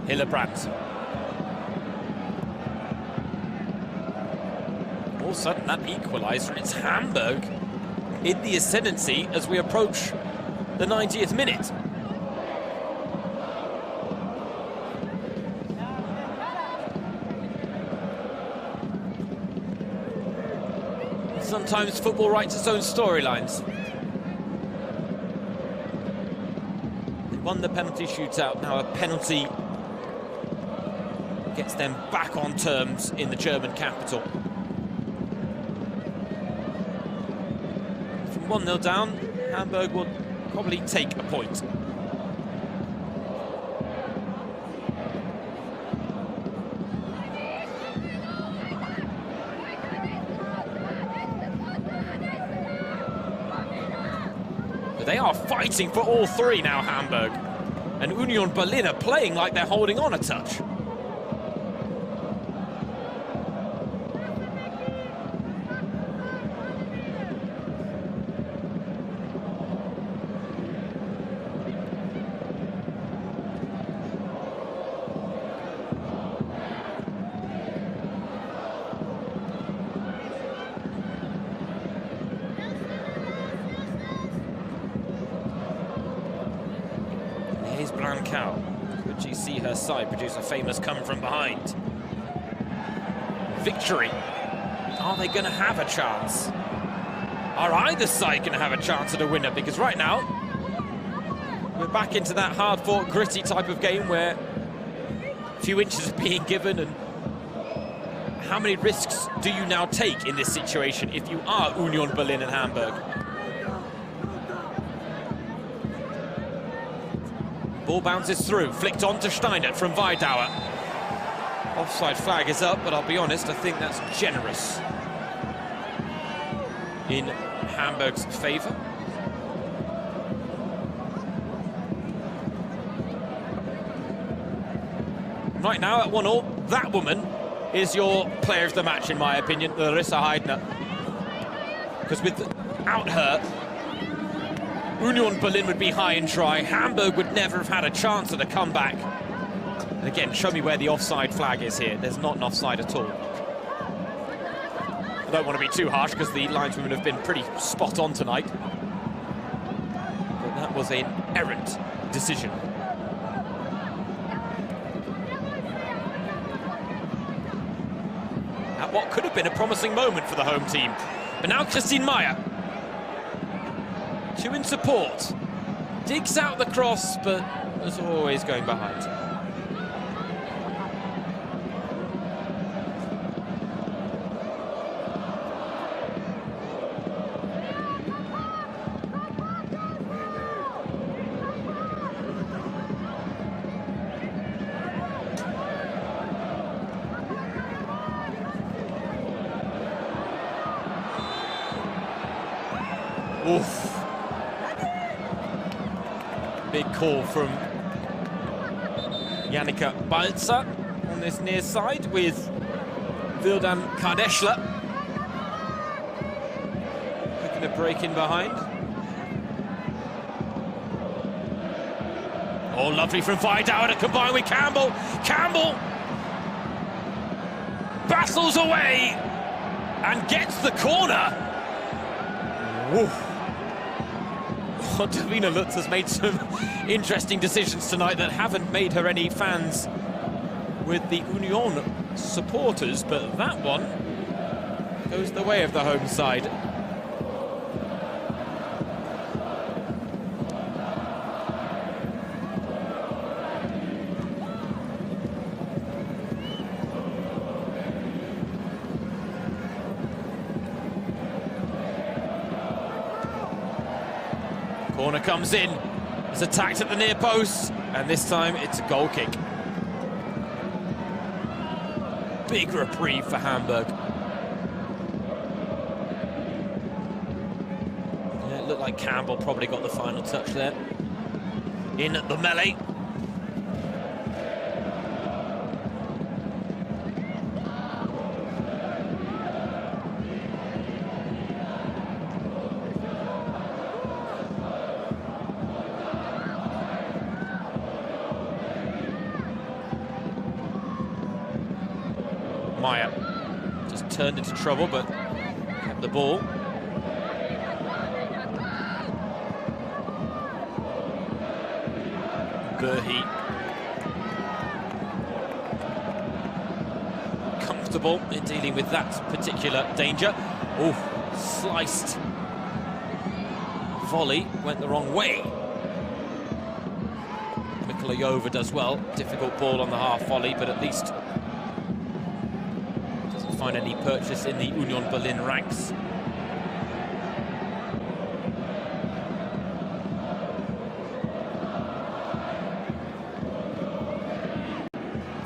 Hillebrand. All of a sudden, that equaliser, it's Hamburg in the ascendancy as we approach the 90th minute. Sometimes football writes its own storylines. They won the penalty shootout, now a penalty gets them back on terms in the German capital. From 1-0 down, Hamburg will probably take a point. But they are fighting for all three now, Hamburg. And Union Berlin are playing like they're holding on a touch. Could she see her side produce a famous come from behind? Victory. Are they going to have a chance? Are either side going to have a chance at a winner? Because right now, we're back into that hard-fought, gritty type of game where a few inches are being given. And how many risks do you now take in this situation if you are Union Berlin and Hamburg? Ball bounces through, flicked on to Steiner from Weidauer. Offside flag is up, but I'll be honest, I think that's generous in Hamburg's favour. Right now, at 1-1, that woman is your player of the match, in my opinion, Larissa Heidner. Because without her, Union Berlin would be high and dry. Hamburg would never have had a chance at a comeback. And again, show me where the offside flag is here. There's not an offside at all. I don't want to be too harsh because the lineswomen have been pretty spot on tonight. But that was an errant decision. At what could have been a promising moment for the home team. But now Christine Meyer. Two in support. Digs out the cross, but as always going behind. Oof. Big call from Yannicka Balca on this near side with Vildan Kardeshla looking to break in behind. Oh, lovely from Vidal to combine with Campbell. Campbell battles away and gets the corner. Woof. Oh, Davina Lutz has made some interesting decisions tonight that haven't made her any fans with the Union supporters, but that one goes the way of the home side. Corner comes in, it's attacked at the near post, and this time it's a goal kick. Big reprieve for Hamburg. Yeah, it looked like Campbell probably got the final touch there. In the melee. Maya just turned into trouble, but kept the ball. Burhi comfortable in dealing with that particular danger. Oh, sliced volley went the wrong way. Mikolayova does well. Difficult ball on the half volley, but at least find any purchase in the Union Berlin ranks.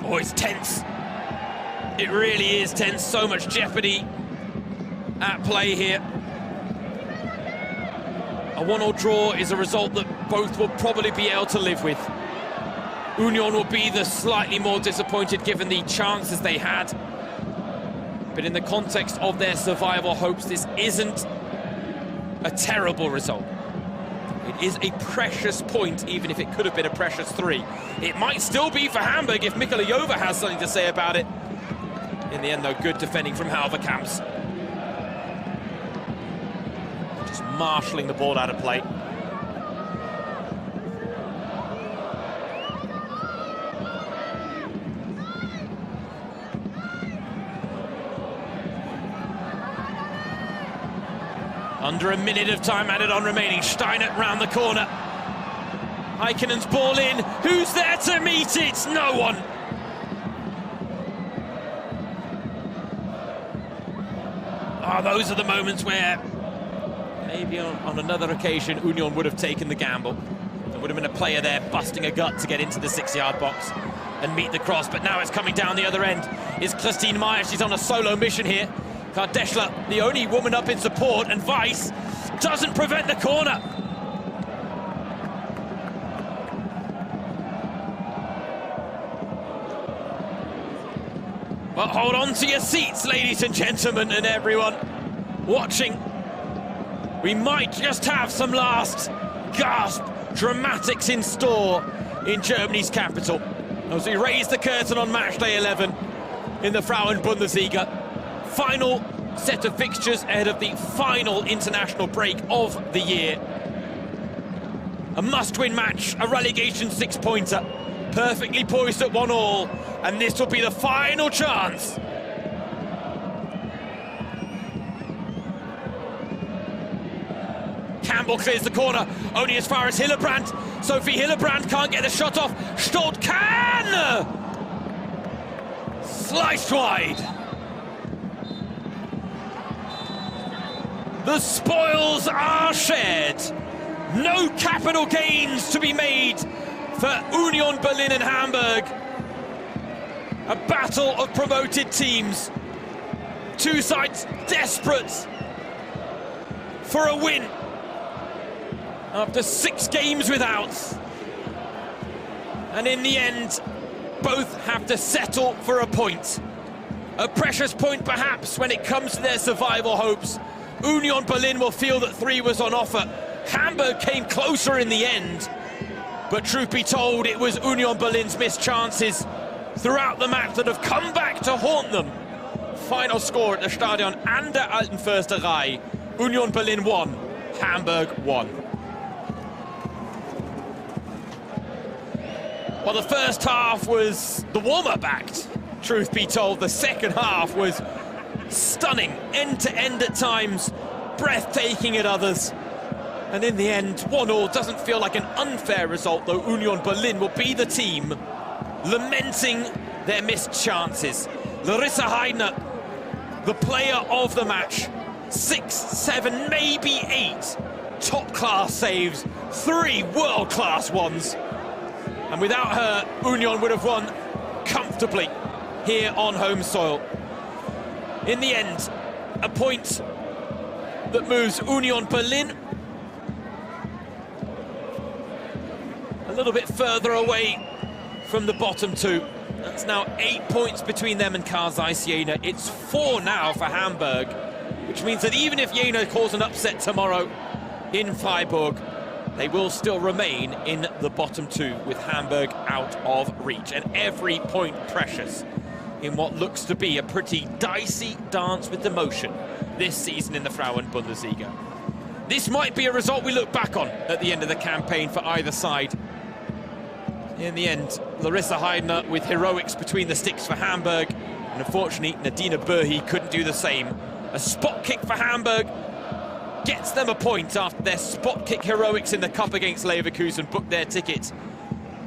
Oh, it's tense. It really is tense. So much jeopardy at play here. A 1-1 draw is a result that both will probably be able to live with. Union will be the slightly more disappointed given the chances they had. But in the context of their survival hopes, this isn't a terrible result. It is a precious point, even if it could have been a precious 3. It might still be for Hamburg if Mikolayova has something to say about it. In the end, though, good defending from Halverkamps. Just marshalling the ball out of play. Under a minute of time added on remaining. Steinert round the corner. Heikkinen's ball in. Who's there to meet it? No one. Oh, those are the moments where maybe on another occasion Union would have taken the gamble. There would have been a player there busting a gut to get into the 6-yard box and meet the cross, but now it's coming down the other end. Is Christine Meyer. She's on a solo mission here. Kardeshla, the only woman up in support, and Weiss doesn't prevent the corner. But hold on to your seats, ladies and gentlemen, and everyone watching. We might just have some last gasp dramatics in store in Germany's capital as we raise the curtain on Matchday 11 in the Frauen-Bundesliga. Final set of fixtures ahead of the final international break of the year. A must-win match, a relegation 6-pointer, perfectly poised at 1-1, and this will be the final chance. Campbell clears the corner, only as far as Hillebrand. Sophie Hillebrand can't get the shot off. Stolt can! Sliced wide. The spoils are shared. No capital gains to be made for Union Berlin and Hamburg. A battle of promoted teams. Two sides desperate for a win after 6 games without. And in the end, both have to settle for a point. A precious point, perhaps, when it comes to their survival hopes. Union Berlin will feel that 3 was on offer. Hamburg came closer in the end. But truth be told, it was Union Berlin's missed chances throughout the match that have come back to haunt them. Final score at the Stadion an der Alten Försterei. Union Berlin 1, Hamburg 1. Well, the first half was the warm-up act. Truth be told, the second half was stunning, end-to-end at times, breathtaking at others. And in the end, 1-1 doesn't feel like an unfair result, though Union Berlin will be the team lamenting their missed chances. Larissa Heidner, the player of the match. 6, 7, maybe 8 top-class saves, 3 world-class ones. And without her, Union would have won comfortably here on home soil. In the end, a point that moves Union Berlin a little bit further away from the bottom 2. That's now 8 points between them and Karl Zeiss Jena. It's 4 now for Hamburg, which means that even if Jena calls an upset tomorrow in Freiburg, they will still remain in the bottom 2 with Hamburg out of reach. And every point precious in what looks to be a pretty dicey dance with emotion this season in the Frauen-Bundesliga. This might be a result we look back on at the end of the campaign for either side. In the end, Larissa Heidner with heroics between the sticks for Hamburg, and unfortunately Nadina Burhi couldn't do the same. A spot kick for Hamburg gets them a point after their spot kick heroics in the cup against Leverkusen booked their ticket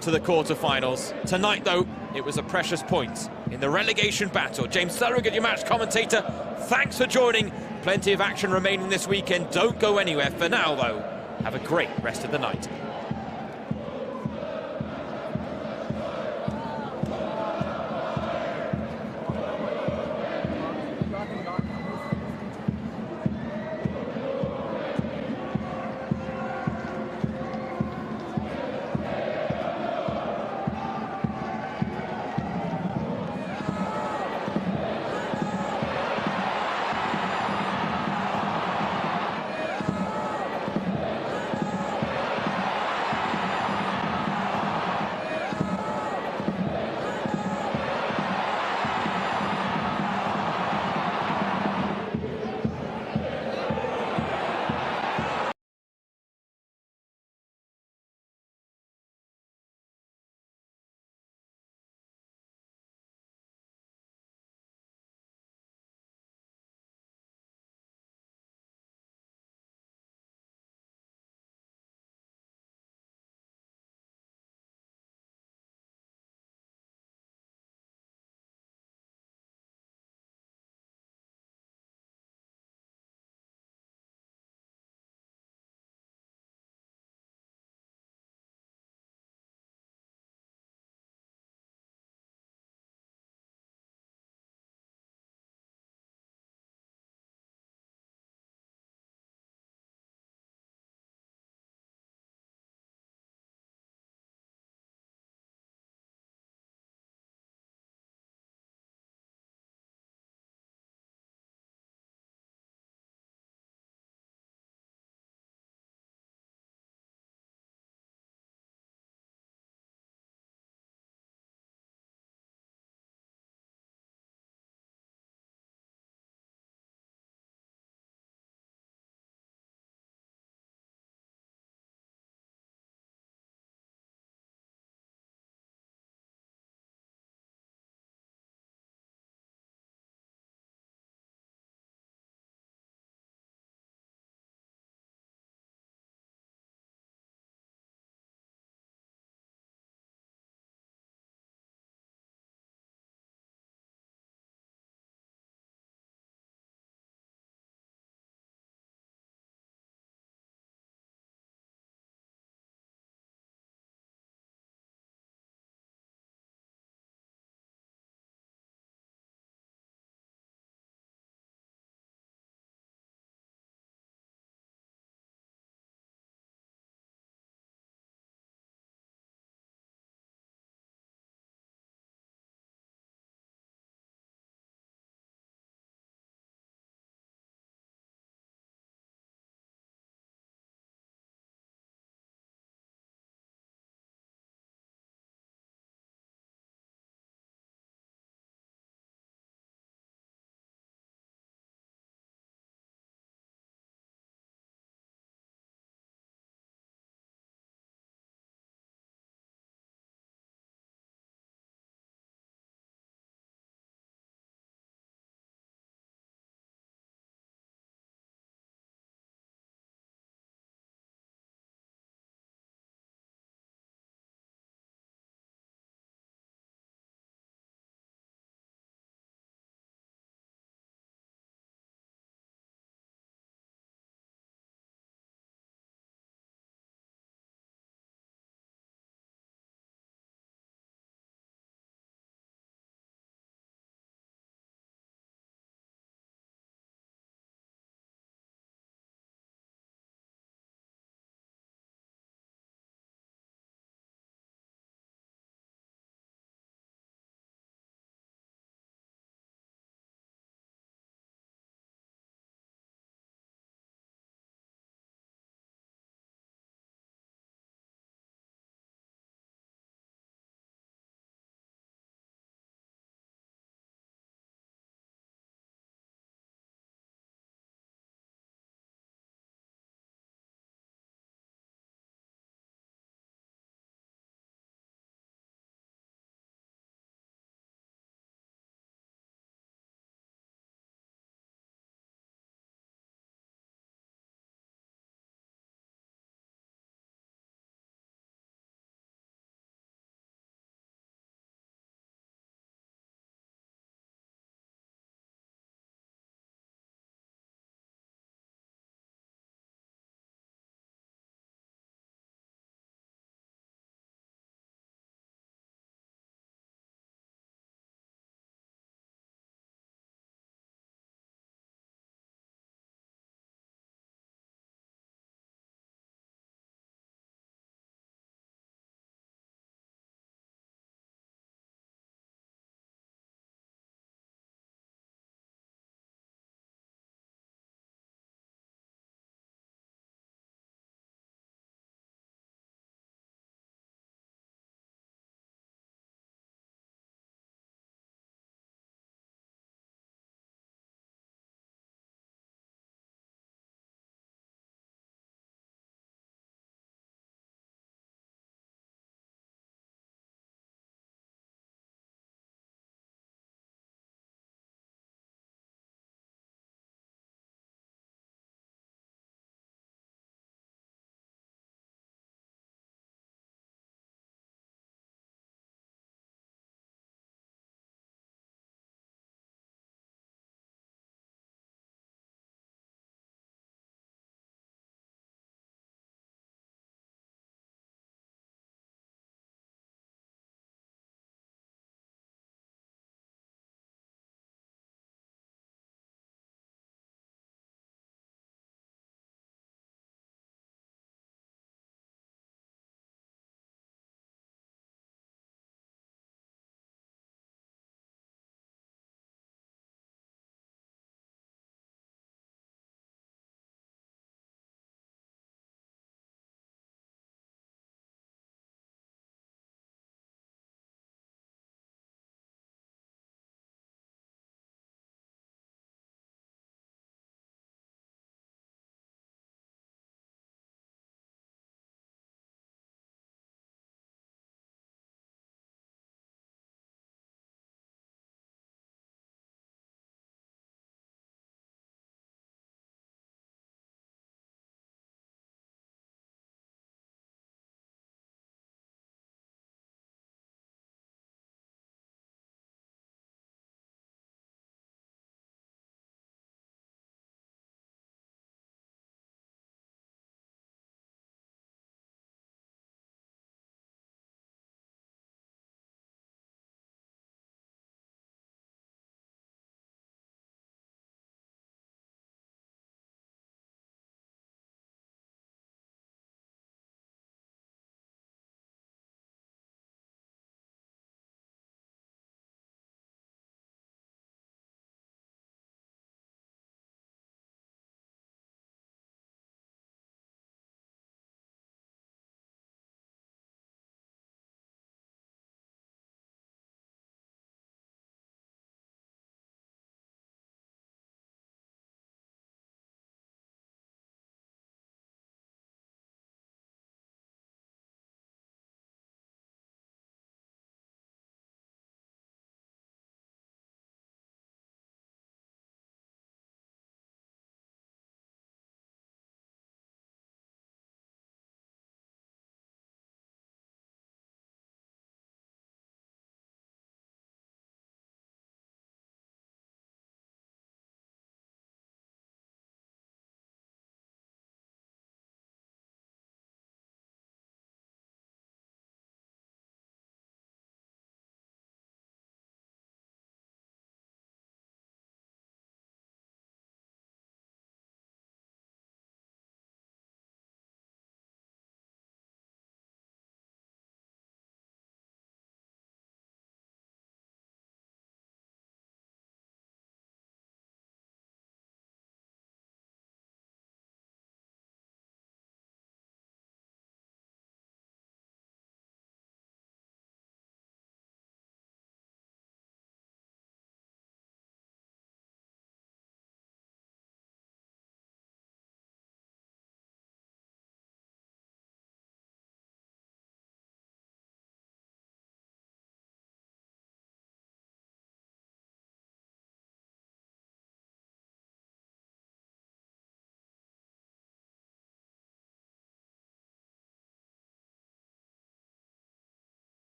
to the quarter-finals. Tonight, though, it was a precious point in the relegation battle. James Surrogate, your match commentator, thanks for joining. Plenty of action remaining this weekend. Don't go anywhere. For now, though, have a great rest of the night.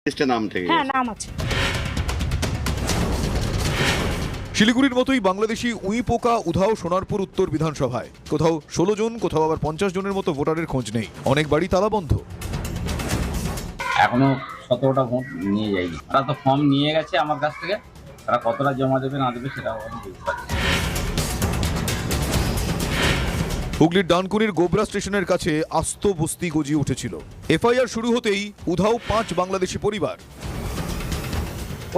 লিস্টে নাম থেকে হ্যাঁ নাম আছে। শিলিগুড়ির মতোই Bangladeshi we পোকা উধাও সোনারপুর উত্তর বিধানসভায়। কোথাও 16 জন, কোথাও আবার 50 জনের মতো ভোটারের খোঁজ নেই। অনেক বাড়ি তালাবন্ধ। এখনো 17টা ভোট নিয়ে যায়নি। তারা তো ফর্ম নিয়ে গেছে আমার কাছ থেকে, তারা কতটা জমা দেবে না দেবে সেটাও আমি বুঝতে পারছি। হুগলির ডানকুনির গোবরা স্টেশনের কাছে আস্ত বস্তি গজিয়ে উঠেছিল। এফআইআর শুরু হতেই উধাও 5 বাংলাদেশি পরিবার।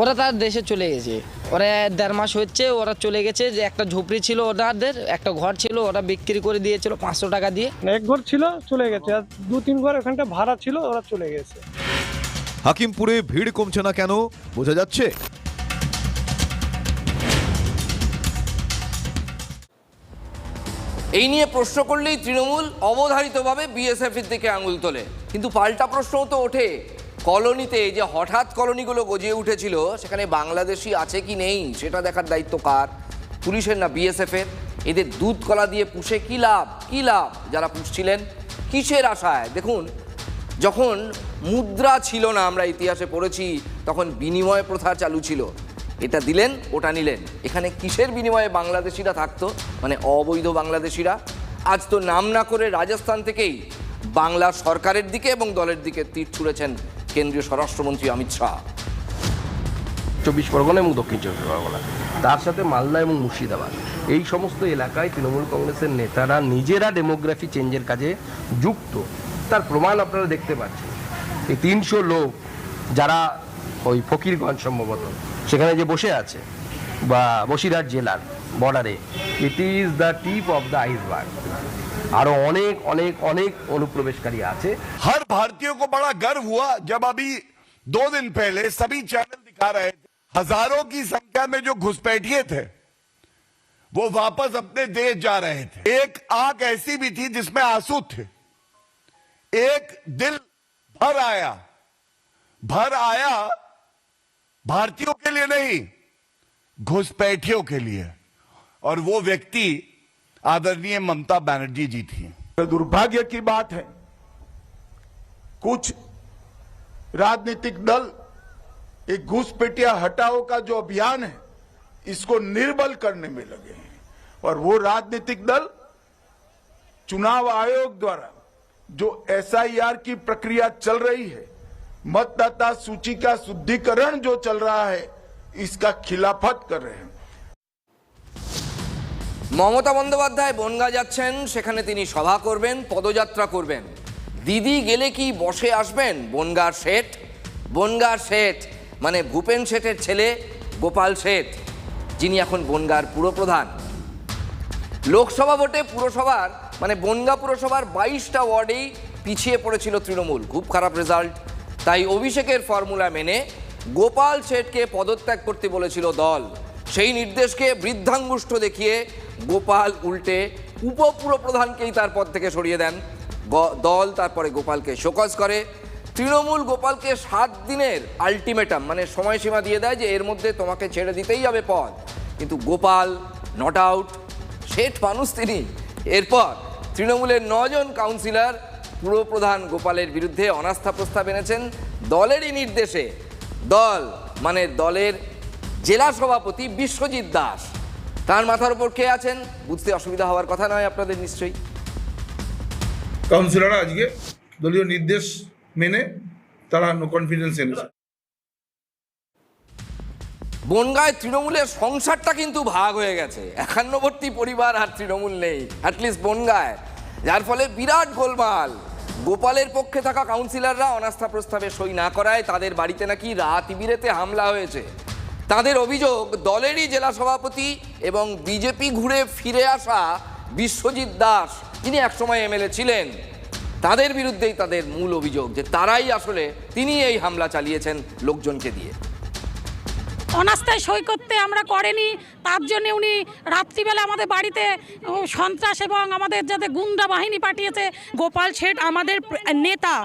ওরা তার দেশে চলে গেছে, ওরা 1.5 মাস হচ্ছে ওরা চলে গেছে। যে একটা ঝুপড়ি ছিল ওনাদের, একটা ঘর ছিল, ওরা বিক্রি করে দিয়েছিল 500 টাকা দিয়ে। এক ঘর ছিল চলে গেছে, আর 2-3 ঘর ওখানটা ভাড়া ছিল, ওরা চলে গেছে। হাকিমপুরে ভিড় কমছে না কেন বোঝা যাচ্ছে। এই নিয়ে প্রশ্ন করলেই তৃণমূল অবধারিতভাবে বিএসএফের দিকে আঙুল তোলে। কিন্তু পাল্টা প্রশ্নও তো ওঠে, কলোনিতে যে হঠাৎ কলোনিগুলো গজিয়ে উঠেছিল সেখানে বাংলাদেশি আছে কি নেই সেটা দেখার দায়িত্ব কার? পুলিশের না বিএসএফের? এদের দুধ কলা দিয়ে পুষে কি লাভ? কি লাভ যারা পুষছিলেন? কিসের আশায়? দেখুন, যখন মুদ্রা ছিল না, আমরা ইতিহাসে পড়েছি, তখন বিনিময় প্রথা চালু ছিল। এটা দিলেন ওটা নিলেন। এখানে কিসের বিনিময়ে বাংলাদেশিরা থাকতো, মানে অবৈধ বাংলাদেশিরা? আজ তো নাম না করে রাজস্থান থেকেই বাংলা সরকারের দিকে এবং দলের দিকে তীর ছুঁড়েছেন কেন্দ্রীয় স্বরাষ্ট্রমন্ত্রী অমিত শাহ। 24 পরগনা এবং দক্ষিণ 24 পরগনা, তার সাথে মালদা এবং মুর্শিদাবাদ, এই সমস্ত এলাকায় তৃণমূল কংগ্রেসের নেতারা নিজেরা ডেমোগ্রাফি চেঞ্জের কাজে যুক্ত। তার প্রমাণ আপনারা দেখতে পাচ্ছেন। এই 300 লোক যারা ওই ফকিরগঞ্জ সম্ভবত সেখানে যে বসে আছে, বা বসিরহাট জেলার বর্ডারে, it is the tip of the iceberg. আরো অনেক অনেক অনেক অনুপ্রবেশকারী আছে। हर भारतीय को बड़ा गर्व हुआ जब अभी 2 दिन पहले सभी चैनल दिखा रहे थे, हजारों की संख्या में जो घुसपैठिए थे वो वापस अपने देश जा रहे थे। एक आंख ऐसी भी थी जिसमें आंसू थे। एक दिल भर आया भारतीयों के लिए नहीं, घुसपैठियों के लिए, और वो व्यक्ति आदरणीय ममता बनर्जी जी थी। दुर्भाग्य की बात है, कुछ राजनीतिक दल एक घुसपैठिया हटाओ का जो अभियान है इसको निर्बल करने में लगे हैं, और वो राजनीतिक दल चुनाव आयोग द्वारा जो एसआईआर की प्रक्रिया चल रही है, मतदाता सूची का शुद्धिकरण जो चल रहा है, इसका खिलाफत कर रहे हैं। মমতা বন্দ্যোপাধ্যায় বনগা যাচ্ছেন, সেখানে তিনি সভা করবেন, পদযাত্রা করবেন। দিদি গেলে কি বসে আসবেন বনগার শেঠ? বনগার শেঠ মানে ভূপেন শেঠের ছেলে গোপাল শেঠ, যিনি এখন বনগার পুরপ্রধান। লোকসভা ভোটে পুরসভার মানে বনগা পুরসভার 22টা ওয়ার্ডেই পিছিয়ে পড়েছিল তৃণমূল, খুব খারাপ রেজাল্ট। তাই অভিষেকের ফর্মুলা মেনে গোপাল শেঠকে পদত্যাগ করতে বলেছিল দল। সেই নির্দেশকে বৃদ্ধাঙ্গুষ্ঠ দেখিয়ে গোপাল উল্টে উপপুরপ্রধানকেই তার পদ থেকে সরিয়ে দেন দল। তারপরে গোপালকে শোকজ করে। তৃণমূল গোপালকে 7 দিনের আলটিমেটাম মানে সময়সীমা দিয়ে দেয় যে এর মধ্যে তোমাকে ছেড়ে দিতেই হবে পদ, কিন্তু গোপাল নট আউট, শেঠ মানুষ তিনি। এরপর তৃণমূলের 9 জন কাউন্সিলর পুরপ্রধান গোপালের বিরুদ্ধে অনাস্থা প্রস্তাব এনেছেন দলেরই নির্দেশে। দল মানে দলের জেলা সভাপতি বিশ্বজিৎ দাস, তার মাথার উপর কে আছেন বুঝতে অসুবিধা হওয়ার কথা নয় আপনাদের নিশ্চয়ই। কাউন্সিলররা আজকে দলীয় নির্দেশ মেনে তারা নো কনফিডেন্স এনেছে। বনগাঁয় তৃণমূলের সংসারটা কিন্তু ভাগ হয়ে গেছে, একান্নবর্তী পরিবার আর তৃণমূল নেই অ্যাটলিস্ট বনগাঁয়, যার ফলে বিরাট গোলমাল। গোপালের পক্ষে থাকা কাউন্সিলররা অনাস্থা প্রস্তাবে সই না করায় তাদের বাড়িতে নাকি রাত বিরেতে হামলা হয়েছে। তাদের অভিযোগ দলেরই জেলা সভাপতি এবং বিজেপি ঘুরে ফিরে আসা বিশ্বজিৎ দাস, যিনি একসময় এমএলএ ছিলেন, তাদের বিরুদ্ধেই তাদের মূল অভিযোগ যে তারাই আসলে তিনি এই হামলা চালিয়েছেন লোকজনকে দিয়ে। অনাস্থায় সই করতে আমরা করেনি, তার জন্য উনি রাত্রিবেলা আমাদের বাড়িতে সন্ত্রাস এবং আমাদের যাতে গুন্ডা বাহিনী পাঠিয়েছে। গোপাল শেঠ আমাদের নেতা,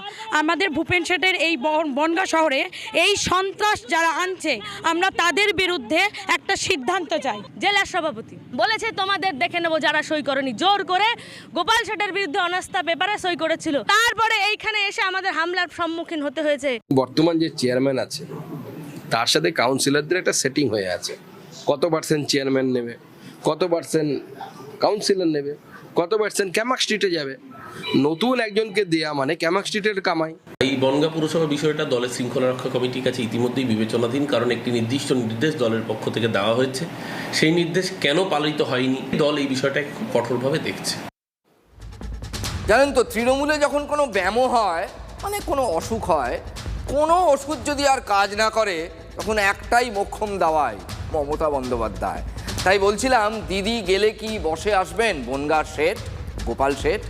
আমাদের ভূপেন শেঠের এই বনগাঁ শহরে এই সন্ত্রাস যারা আনছে, আমরা তাদের বিরুদ্ধে একটা সিদ্ধান্ত চাই। জেলা সভাপতি বলেছে তোমাদের দেখে নেবো যারা সই করেনি, জোর করে গোপাল শেঠের বিরুদ্ধে অনাস্থা পেপারে সই করেছিল, তারপরে এইখানে এসে আমাদের হামলার সম্মুখীন হতে হয়েছে। বর্তমান যে চেয়ারম্যান আছে তার সাথে কাউন্সিলরদের একটা সেটিং হয়ে আছে, কত পার্সেন্ট চেয়ারম্যান নেবে, কত পার্সেন্ট কাউন্সিলর নেবে, কত পার্সেন্ট ক্যামাক স্ট্রিটে যাবে। নতুন একজনকে দেয়া মানে ক্যামাক স্ট্রিটের কামাই। এই বনগাঁ পুরসভা বিষয়টা দলের শৃঙ্খলা রক্ষা কমিটির কাছে ইতিমধ্যেই বিবেচনাধীন, কারণ একটি নির্দিষ্ট নির্দেশ দলের পক্ষ থেকে দেওয়া হয়েছে। সেই নির্দেশ কেন পালিত হয়নি, দল এই বিষয়টা খুব কঠোরভাবে দেখছে। জানেন তো, তৃণমূলে যখন কোনো ব্যামো হয়, মানে কোনো অসুখ হয়, কোনো ওষুধ যদি আর কাজ না করে, তখন একটাই মোক্ষম দাওয়াই, মমতা বন্দ্যোপাধ্যায়। তাই বলছিলাম, দিদি গেলে কি বসে আসবেন বনগাঁর শেঠ, গোপাল শেঠ?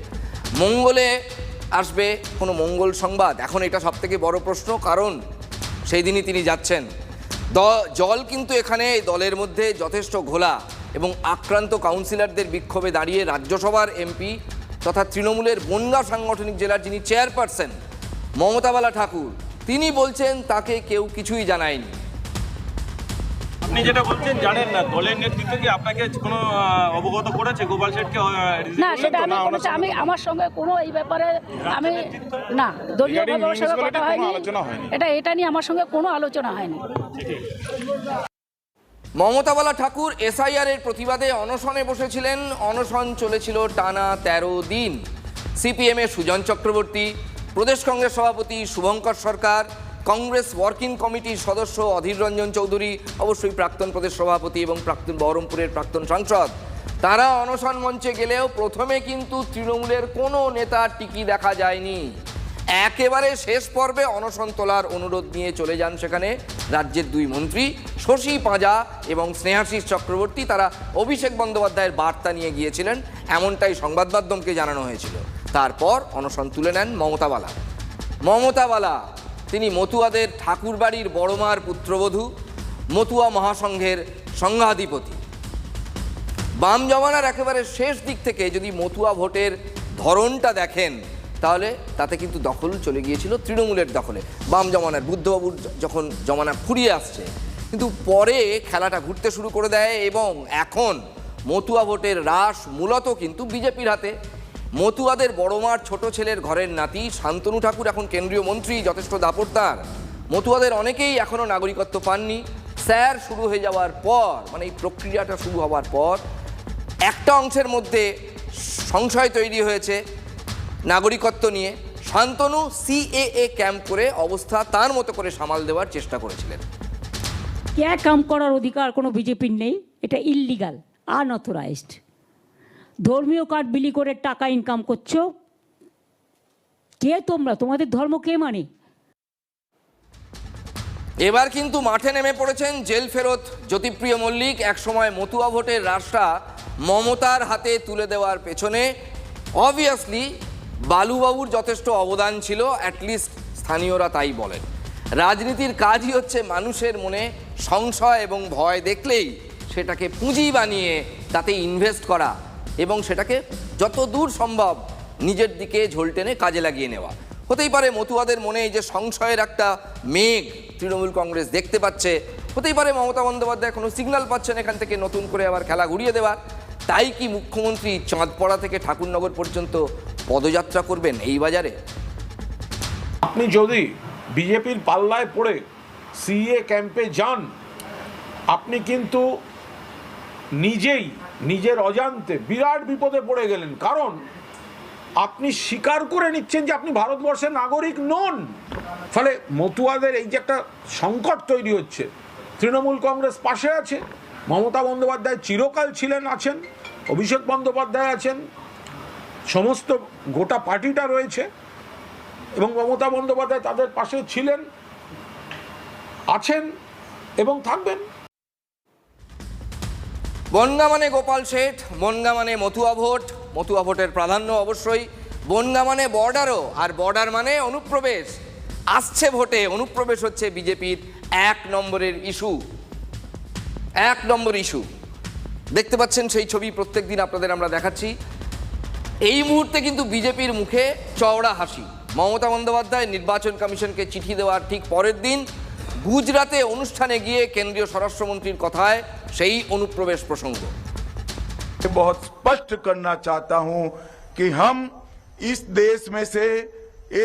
মঙ্গলে আসবে কোনো মঙ্গল সংবাদ? এখন এটা সবথেকে বড় প্রশ্ন, কারণ সেই দিনই তিনি যাচ্ছেন। জল কিন্তু এখানে দলের মধ্যে যথেষ্ট ঘোলা, এবং আক্রান্ত কাউন্সিলরদের বিক্ষোভে দাঁড়িয়ে রাজ্যসভার এমপি তথা তৃণমূলের বনগাঁ সাংগঠনিক জেলার যিনি চেয়ারপারসন মমতা ঠাকুর, তিনি বলছেন তাকে কেউ কিছুই জানায়নি। আপনি যেটা বলছেন জানেন না, দলের নেতৃত্ব কি আপনাকে কোনো অবগত করেছে গোপাল শেঠকে? না, সেটা আমি আমার সঙ্গে কোনো এই ব্যাপারে আমি না, দলীয় সঙ্গে কথা হয়নি, এটা নিয়ে আমার সঙ্গে কোনো আলোচনা হয়নি। মমতা ঠাকুর এসআইআর এর প্রতিবাদে অনশনে বসেছিলেন। অনশন চলেছিল টানা 13 দিন। সিপিএম এর সুজন চক্রবর্তী, প্রদেশ কংগ্রেস সভাপতি শুভঙ্কর সরকার, কংগ্রেস ওয়ার্কিং কমিটির সদস্য অধীর রঞ্জন চৌধুরী, অবশ্যই প্রাক্তন প্রদেশ সভাপতি এবং প্রাক্তন বহরমপুরের প্রাক্তন সাংসদ, তারা অনশন মঞ্চে গেলেও প্রথমে কিন্তু তৃণমূলের কোনো নেতা টিকি দেখা যায়নি। একেবারে শেষ পর্বে অনশন তোলার অনুরোধ নিয়ে চলে যান সেখানে রাজ্যের দুই মন্ত্রী শশী পাঁজা এবং স্নেহাশিস চক্রবর্তী। তারা অভিষেক বন্দ্যোপাধ্যায়ের বার্তা নিয়ে গিয়েছিলেন, এমনটাই সংবাদ মাধ্যমকে জানানো হয়েছিল। তারপর অনশন তুলে নেন মমতা বালা। তিনি মতুয়াদের ঠাকুরবাড়ির বড়মার পুত্রবধূ, মতুয়া মহাসংঘের সংঘাধিপতি। বাম জমানার একেবারে শেষ দিক থেকে যদি মতুয়া ভোটের ধরনটা দেখেন, তাহলে তাতে কিন্তু দখল চলে গিয়েছিল তৃণমূলের দখলে। বাম জমানার বুদ্ধবাবুর যখন জমানা ফুরিয়ে আসছে, কিন্তু পরে খেলাটা ঘুরতে শুরু করে দেয়, এবং এখন মতুয়া ভোটের রাশ মূলত কিন্তু বিজেপির হাতে। মতুয়াদের বড়মার ছোট ছেলের ঘরের নাতি শান্তনু ঠাকুর এখন কেন্দ্রীয় মন্ত্রী, যথেষ্ট দাপটদার। মতুয়াদের অনেকেই এখনও নাগরিকত্ব পাননি। স্যার শুরু হয়ে যাওয়ার পর, মানে এই প্রক্রিয়াটা শুরু হওয়ার পর, একটা অংশের মধ্যে সংশয় তৈরি হয়েছে নাগরিকত্ব নিয়ে। শান্তনু সিএএ ক্যাম্প করে অবস্থা তার মতো করে সামাল দেওয়ার চেষ্টা করেছিলেন। ক্যাম্প করার অধিকার কোনো বিজেপির নেই, এটা ইললিগাল, আনঅথরাইজড। ধর্মীয় কার্ড বিলি করে টাকা ইনকাম করছো, কে তোমরা? তোমাদের ধর্ম কে মানে? এবার কিন্তু মাঠে নেমে পড়েছেন জেল ফেরত জ্যোতিপ্রিয় মল্লিক। একসময় মতুয়া ভোটের রাশটা মমতার হাতে তুলে দেওয়ার পেছনে অবভিয়াসলি বালুবাবুর যথেষ্ট অবদান ছিল, অ্যাটলিস্ট স্থানীয়রা তাই বলেন। রাজনীতির কাজই হচ্ছে মানুষের মনে সংশয় এবং ভয় দেখলেই সেটাকে পুঁজি বানিয়ে তাতে ইনভেস্ট করা, এবং সেটাকে যত দূর সম্ভব নিজের দিকে ঝোল টেনে কাজে লাগিয়ে নেওয়া। হতেই পারে মতুয়াদের মনে এই যে সংশয়ের একটা মেঘ তৃণমূল কংগ্রেস দেখতে পাচ্ছে, হতেই পারে মমতা বন্দ্যোপাধ্যায় কোনো সিগন্যাল পাচ্ছেন এখান থেকে নতুন করে আবার খেলা ঘুরিয়ে দেওয়ার। তাই কি মুখ্যমন্ত্রী চাঁদপাড়া থেকে ঠাকুরনগর পর্যন্ত পদযাত্রা করবেন এই বাজারে? আপনি যদি বিজেপির পাল্লায় পড়ে সিএ ক্যাম্পে যান, আপনি কিন্তু নিজেই নিজের অজান্তে বিরাট বিপদে পড়ে গেলেন, কারণ আপনি স্বীকার করে নিচ্ছেন যে আপনি ভারতবর্ষের নাগরিক নন। ফলে মতুয়াদের এই যে একটা সংকট তৈরি হচ্ছে, তৃণমূল কংগ্রেস পাশে আছে, মমতা বন্দ্যোপাধ্যায় চিরকাল ছিলেন, আছেন, অভিষেক বন্দ্যোপাধ্যায় আছেন, সমস্ত গোটা পার্টিটা রয়েছে, এবং মমতা বন্দ্যোপাধ্যায় তাদের পাশে ছিলেন, আছেন এবং থাকবেন। বনগাঁ মানে গোপাল শেঠ, বনগাঁ মানে মতুয়া ভোট, মতুয়া ভোটের প্রাধান্য অবশ্যই। বনগাঁ মানে বর্ডারও, আর বর্ডার মানে অনুপ্রবেশ। আসছে ভোটে অনুপ্রবেশ হচ্ছে বিজেপির 1 নম্বরের ইস্যু। এক নম্বর ইস্যু দেখতে পাচ্ছেন, সেই ছবি প্রত্যেক দিন আপনাদের আমরা দেখাচ্ছি। এই মুহূর্তে কিন্তু বিজেপির মুখে চওড়া হাসি। মমতা বন্দ্যোপাধ্যায় নির্বাচন কমিশনকে চিঠি দেওয়ার ঠিক পরের দিন গুজরাতে অনুষ্ঠানে গিয়ে কেন্দ্রীয় স্বরাষ্ট্রমন্ত্রীর কথায় সেই অনুপ্রবেশ প্রসঙ্গ। बहुत स्पष्ट करना चाहता हूं कि हम इस देश में से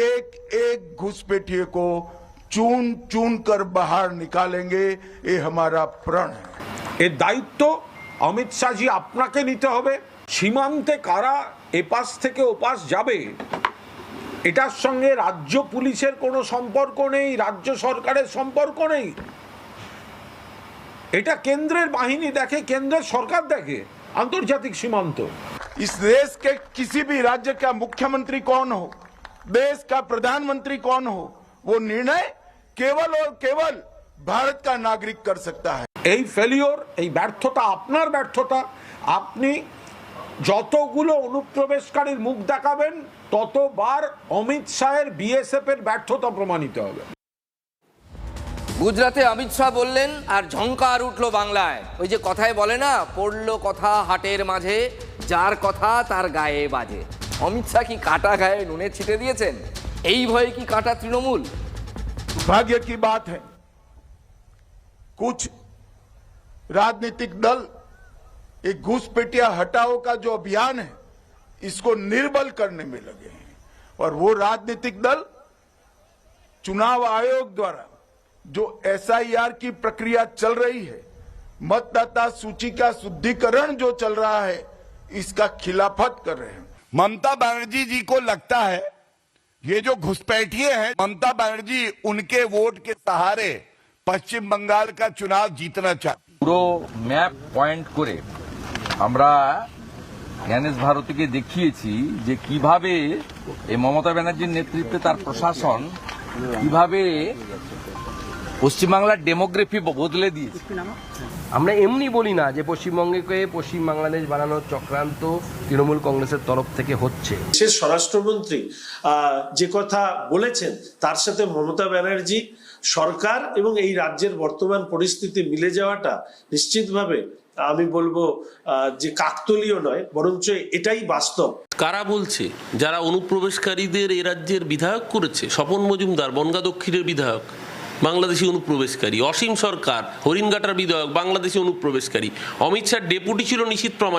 एक एक घुसपैठिए को चुन चुन कर बाहर निकालेंगे, ये हमारा प्रण है। এর দায়িত্ব অমিত শাহজি আপনাকে নিতে হবে। সীমান্তে কারা এপাশ থেকে ওপাশ যাবে এটার সঙ্গে রাজ্য পুলিশের কোনো সম্পর্ক নেই, রাজ্য সরকারের সম্পর্ক নেই। এটা কেন্দ্রের বাহিনী দেখে, কেন্দ্রের সরকার দেখে আন্তর্জাতিক সীমান্ত। इस देश के किसी भी राज्य का मुख्यमंत्री कौन हो, देश का प्रधानमंत्री कौन हो, वो निर्णय केवल और केवल भारत का नागरिक कर सकता है। এই ফেলিওর, এই ব্যর্থতা আপনার ব্যর্থতা। আপনি যতগুলো অনুপ্রবেশকারীর মুখ দেখাবেন ততবার অমিত শাহের বিএসএফ এর ব্যর্থতা প্রমাণিত হবে। গুজরাটে অমিত শাহ বললেন আর ঝংকার উঠলো বাংলায়। ওই যে কথায় বলে না, পড়লো কথা হাটের মাঝে, যার কথা তার গায়ে বাজে। অমিত শাহ কি কাটা গায়ে নুনে ছিটে দিয়েছেন? এই ভয়ে কি কাটা তৃণমূল? दुर्भाग्य की बात है, कुछ राजनीतिक दल एक घुसपैठिया हटाओ का जो अभियान है इसको निर्बल करने में लगे हैं, और वो राजनीतिक दल चुनाव आयोग द्वारा जो एसआईआर की प्रक्रिया चल रही है, मतदाता सूची का शुद्धिकरण जो चल रहा है, इसका खिलाफत कर रहे हैं। ममता बनर्जी जी को लगता है ये जो घुसपैठिए हैं, ममता बनर्जी उनके वोट के सहारे पश्चिम बंगाल का चुनाव जीतना चाहती। পুরো ম্যাপ পয়েন্ট করে আমরা জ্ঞানেশ ভারতীকে দেখিয়েছি যে কিভাবে এই মমতা ব্যানার্জির নেতৃত্বে তার প্রশাসন কিভাবে পশ্চিমবাংলার ডেমোগ্রাফি বদলে দিয়েছে। আমরা এমনি বলি না যে পশ্চিমবঙ্গকে পশ্চিম বাংলাদেশ বানানোর চক্রান্ত তৃণমূল কংগ্রেসের তরফ থেকে হচ্ছে। দেশের স্বরাষ্ট্রমন্ত্রী যে কথা বলেছেন তার সাথে মমতা ব্যানার্জি সরকার এবং এই রাজ্যের বর্তমান পরিস্থিতি মিলে যাওয়াটা নিশ্চিতভাবে আমি বলবো যে কাকতলীয় নয়, বরঞ্চ এটাই বাস্তব। কারা বলছে? যারা অনুপ্রবেশকারীদের এ রাজ্যের বিধায়ক করেছে। স্বপন মজুমদার বনগাঁ দক্ষিণের বিধায়ক, বাংলাদেশি অনুপ্রবেশকারী। অসীম সরকার হরিণঘাটার বিধায়ক, বাংলাদেশি অনুপ্রবেশকারী। অমিত শাহ ডেপুটি ছিল নিশীথ প্রামাণিক।